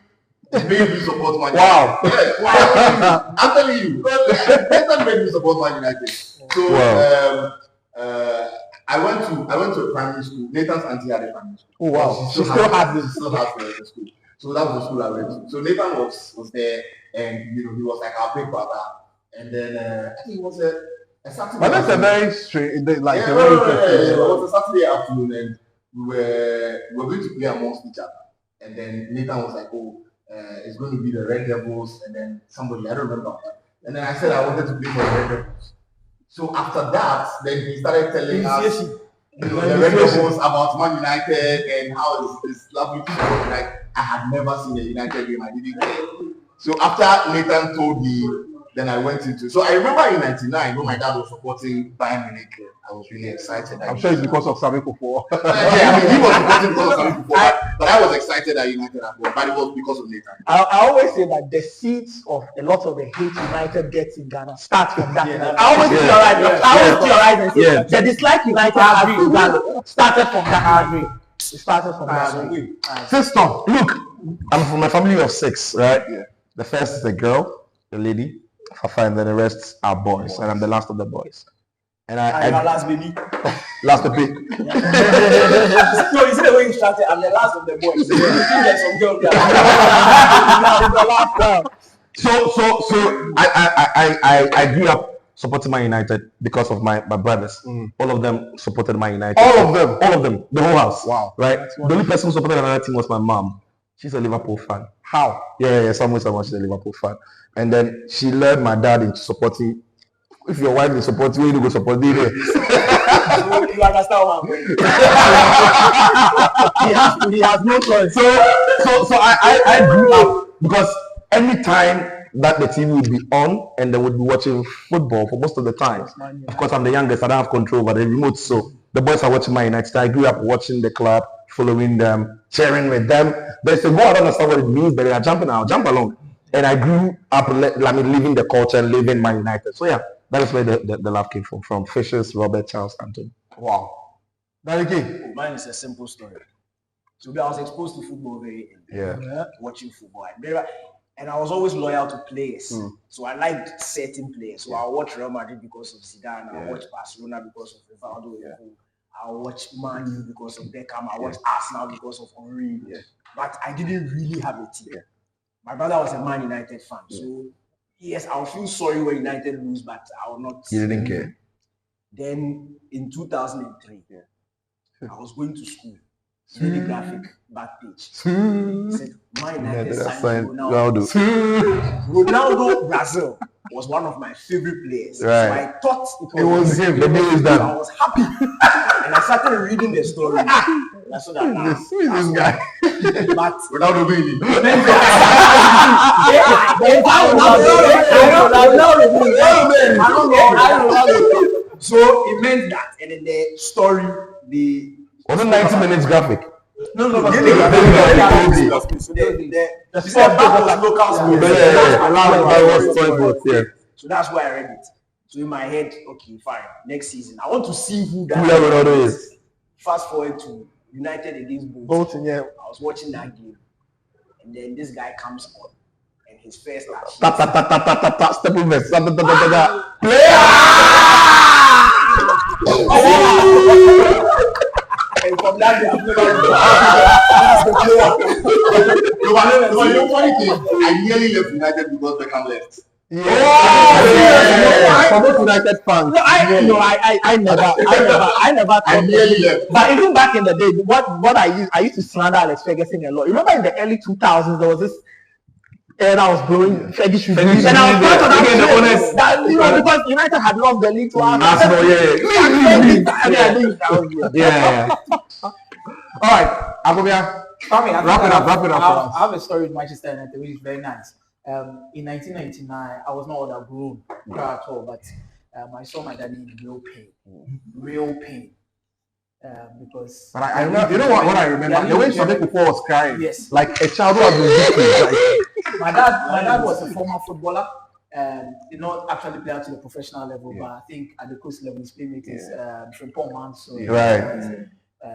made me support Man United. Wow. Yes, wow. I'm telling you, Nathan made me support Man United. So I went to a primary school. Nathan's auntie had a primary school. Oh wow. She still has the school. So that was the school I went to. So Nathan was there, and he was like our big brother. And then I think it was a Saturday. But that's a very strange, It was a Saturday afternoon, and we were going to play amongst each other. And then Nathan was like, "Oh, it's going to be the Red Devils," and then somebody, I don't remember. And then I said I wanted to play for the Red Devils. So after that, then he started telling us the Red Devils about Man United and how it's lovely to support. Like, I had never seen a United game. I didn't care. So after Nathan told me, then I went into. So I remember in '99 when my dad was supporting Bayern Munich. I was really excited. I'm sure it's because of Sami Kuffour. Yeah, I mean, he was supporting because of Sami Kuffour, but I was excited that United had won. But it was because of Nathan. I always say that the seeds of a lot of the hate United gets in Ghana start from that. I always theorize and say the dislike United has in Ghana started from that. It started from that. Sister, look, I'm from a family of 6, right? Yeah. The first is a girl, the lady, Fafa, and then the rest are boys, and I'm the last of the boys. And I'm the last baby. Last of it. No, you see the way you started. I'm the last of the boys. You think there's some girl there. So I grew up supporting Man United because of my brothers. All of them supported Man United. All of them. The whole house. Wow. Right? The only person who supported another team was my mom. She's a Liverpool fan. How? Yeah, someone she's a Liverpool fan. And then she led my dad into supporting. If your wife is supporting, you go support me. You understand what I'm saying? He has no choice. So I grew up because any time that the TV would be on and they would be watching football for most of the time. Of course, I'm the youngest. I don't have control over the remote, so the boys are watching Man United. I grew up watching the club, following them, cheering with them. They say, "Go, I don't understand what it means," but they are jumping. I'll jump along. And I grew up, living the culture and living Man United. So yeah, that is where the love came from Fishers, Robert, Charles, Anthony. Wow. Danny, Mine is a simple story. So I was exposed to football very early. Yeah. Watching football. I remember And I was always loyal to players. So I liked certain players. So I watch Real Madrid because of Zidane. I watch Barcelona because of Rivaldo. I watch Man U because of Beckham. I watch Arsenal because of Henry. But I didn't really have a team. My brother was a Man United fan. So yes, I'll feel sorry when United lose, but I will not. You didn't care. Then in 2003, I was going to school. Daily Graphic back page. He said, Man United signed Ronaldo. Ronaldo Brazil was one of my favorite players. Right. So I thought It was him. The deal is done. I was happy. And I started reading the story. I saw that This guy. but Ronaldo baby. So it meant that, and in the story, the Was it 90 minutes graphic? no. The So that's why I read it. So in my head, okay, fine. Next season, I want to see who that Ronaldo is. Fast forward to United against Bolton. Bolton, yeah. I was watching that game, and then this guy comes on, and his first Tap, tap, tap, tap, tap, tap, tap, step in vest. Tap, tap, tap, tap, tap. and from that day, I've never The funny thing, I nearly left United because Beckham left. For those United fans. I never I nearly left. But even back in the day, what I used to slander Alex Ferguson a lot. Remember in the early 2000s, there was this air that was blowing Fergie should be. And I was part of that. Because United had lost the league to Arsenal. Yeah. All right, Abubia. Wrap it up for us. I have a story with Manchester United which is very nice. In 1999, I was not all that grown at all, but I saw my daddy in real pain. Because But I remember, you know what I remember? The way Sadiq before was crying. Yes. Like a child who has been beaten. My dad was a former footballer. Did not actually play out to the professional level, but I think at the coast level, his playmate is Frimpong Man. So Right.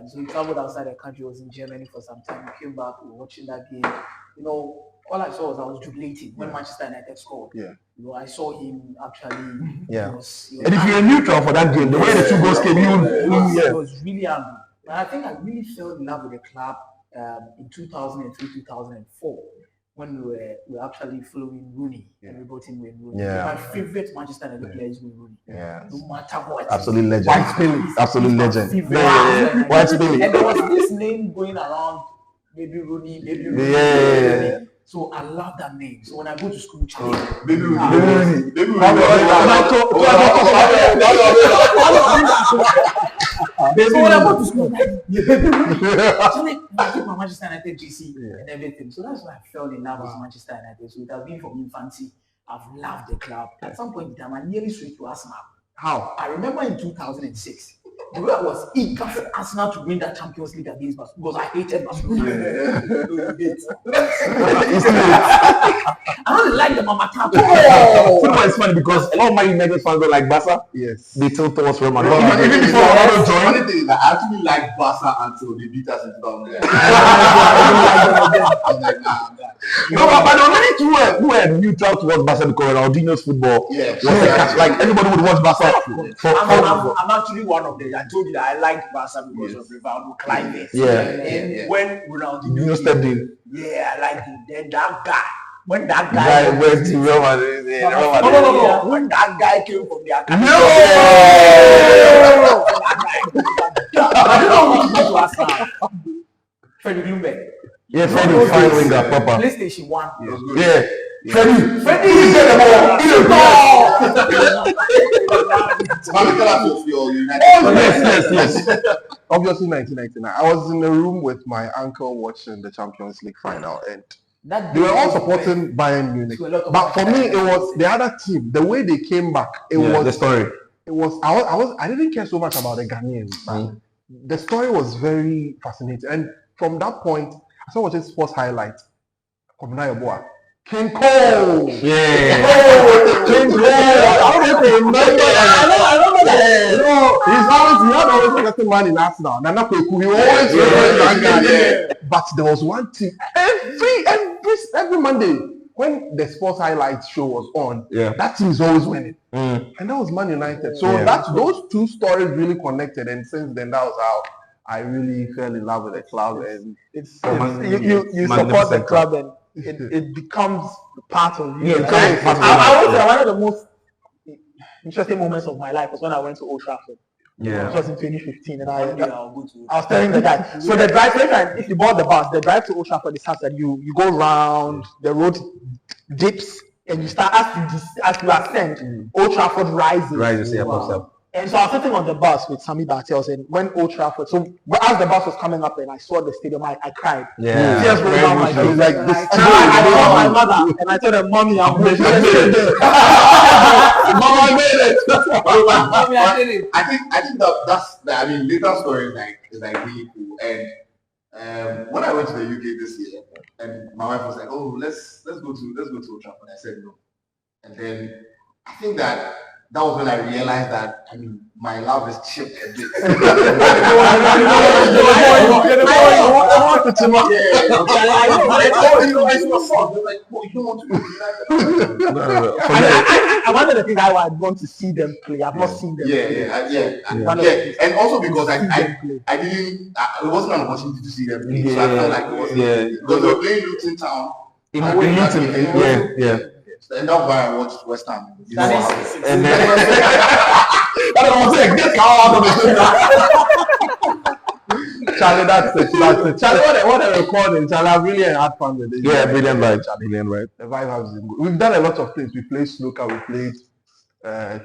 So he traveled outside the country. Was in Germany for some time. He came back. We were watching that game. You know, all I saw was I was jubilating when Manchester United scored. Yeah. You know, I saw him actually. Yeah. He was And if you're a neutral for that game, the way the two goals came, I was really angry. But I think I really fell in love with the club in 2003, 2004, when we were actually following Rooney and we brought in Wayne Rooney. Yeah. My favorite Manchester United player is Wayne Rooney. Yeah. No matter what. Absolute legend. White Spilly. Absolute legend. Favorite. White Spilly. And there was this name going around, Baby Rooney. Yeah. So I love that name. So when I go to school, Charlie, Baby Rooney. So when I go to school, actually, I took my Manchester United GC and everything. So that's why I fell in love with Manchester United. So it has been from infancy. I've loved the club. At some point in time, I nearly switched to Arsenal. How? I remember in 2006, the way I was eager for Arsenal to win that Champions League against Barcelona because I hated Barcelona. I don't like the Mama Tap. Football is funny because a lot of Man United fans don't like Barca. Yes. They tilt towards Real Madrid. But Even before Ronaldo the joined. funny thing is that I actually liked Barca until they beat us in 2000. I'm like, nah. No, but there were many who were neutral towards Barca because Ronaldinho's football was a catch. Like everybody would watch Barca. I'm actually one of them. I told you that I liked Barca because of Rivaldo climate. And when Ronaldinho stepped in. Yeah, I liked him. Then that guy, when that guy went to Real Madrid. No. When that guy came from the academy. I don't know what to do to Arsenal. Freddie Bloomberg. Yeah, Freddie, fine winger, proper. PlayStation 1. Yeah. Freddie, you get the ball. In the ball. Yes. Obviously, 1999. I was in the room with my uncle watching the Champions League final, and they were all supporting Bayern Munich. But for me, it was the other team. The way they came back, it was the story. It was I didn't care so much about the Ghanaians. The story was very fascinating, and from that point, I started watching sports highlights. Komunayoboa. King Cole! Yeah! King Cole! I don't remember that. No, he had always forgotten man in Arsenal. Nana Kweku, he always that guy. But there was one team every Monday. when the sports highlights show was on, Yeah. that team is always winning. Mm. And that was Man United. So Yeah. those two stories really connected, and since then that was how I really fell in love with the club. And You support the club and it becomes part of you. Yeah, it becomes part of I would say one of the most interesting moments of my life was when I went to Old Trafford. Yeah. It was in 2015, and I was telling the guy. So the drive, if you bought the bus, the drive to Old Trafford is such that you go round, the road dips, and you start as you ascend, Old Trafford rises. Yeah, pops up. And so I was sitting on the bus with Sammy Bartels, and when Old Trafford, so as the bus was coming up and I saw the stadium, I cried. Yeah. Tears rolled down my face. like this. And I called my mother and I told her, "Mommy, I'm home." Mama, I made it. Mommy, I did it. I think that's I mean later story is like really cool. And when I went to the UK this year, and my wife was like, "Oh, let's go to Old Trafford." I said no, and then I think that was when I realized that my love is chipped a bit. One of the things I want to see them play. I've not seen them play. And also because I didn't, it wasn't an opportunity to see them play, so I felt like it wasn't because they were playing Luton Town. In Luton, yeah. And that's why I watched West Ham. You know what happened. And then Charlie, that's it. Charlie, what a recording. Charlie, I really had fun with it. yeah, brilliant vibe. Brilliant vibe. The vibe has been good. We've done a lot of things. We played snooker, we played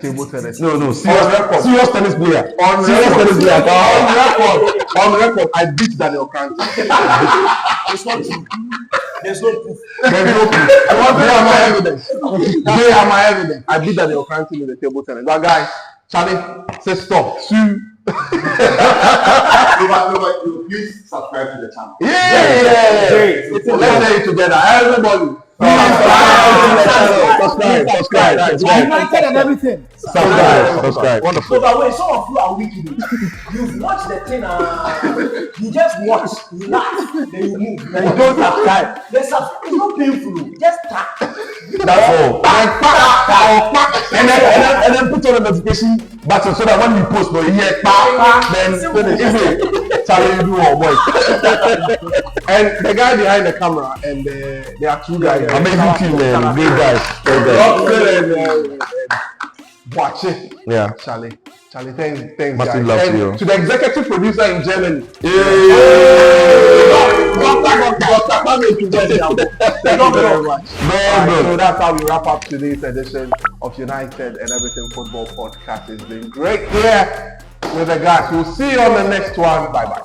table tennis. No, serious tennis player. On record, I beat Daniel Kranti. It's not true. There's no proof. There's no proof. They are my evidence. I beat Daniel Kranti in the table tennis. That guy, Charlie, say stop. Sue. No, please subscribe to the channel. Yeah. Let's say it together. Everybody. Subscribe. United and everything. Subscribe. So that way, some of you are wicked. You've watched the thing, you just watch, you laugh, then you move. Then you don't subscribe. It's not painful. Just tap. That's all. And then put on a notification button so that when you post, you hear then Charlie, you do all boys. And the guy behind the camera, and there are two guys. amazing team, man. Great guys. Watch it. Yeah. Charlie, thanks, Massive guys. love to And you. to the executive producer in Germany. Thank you very much. So that's how we wrap up today's edition of United and Everything Football Podcast. It's been great here with the guys. We'll see you on the next one. Bye bye.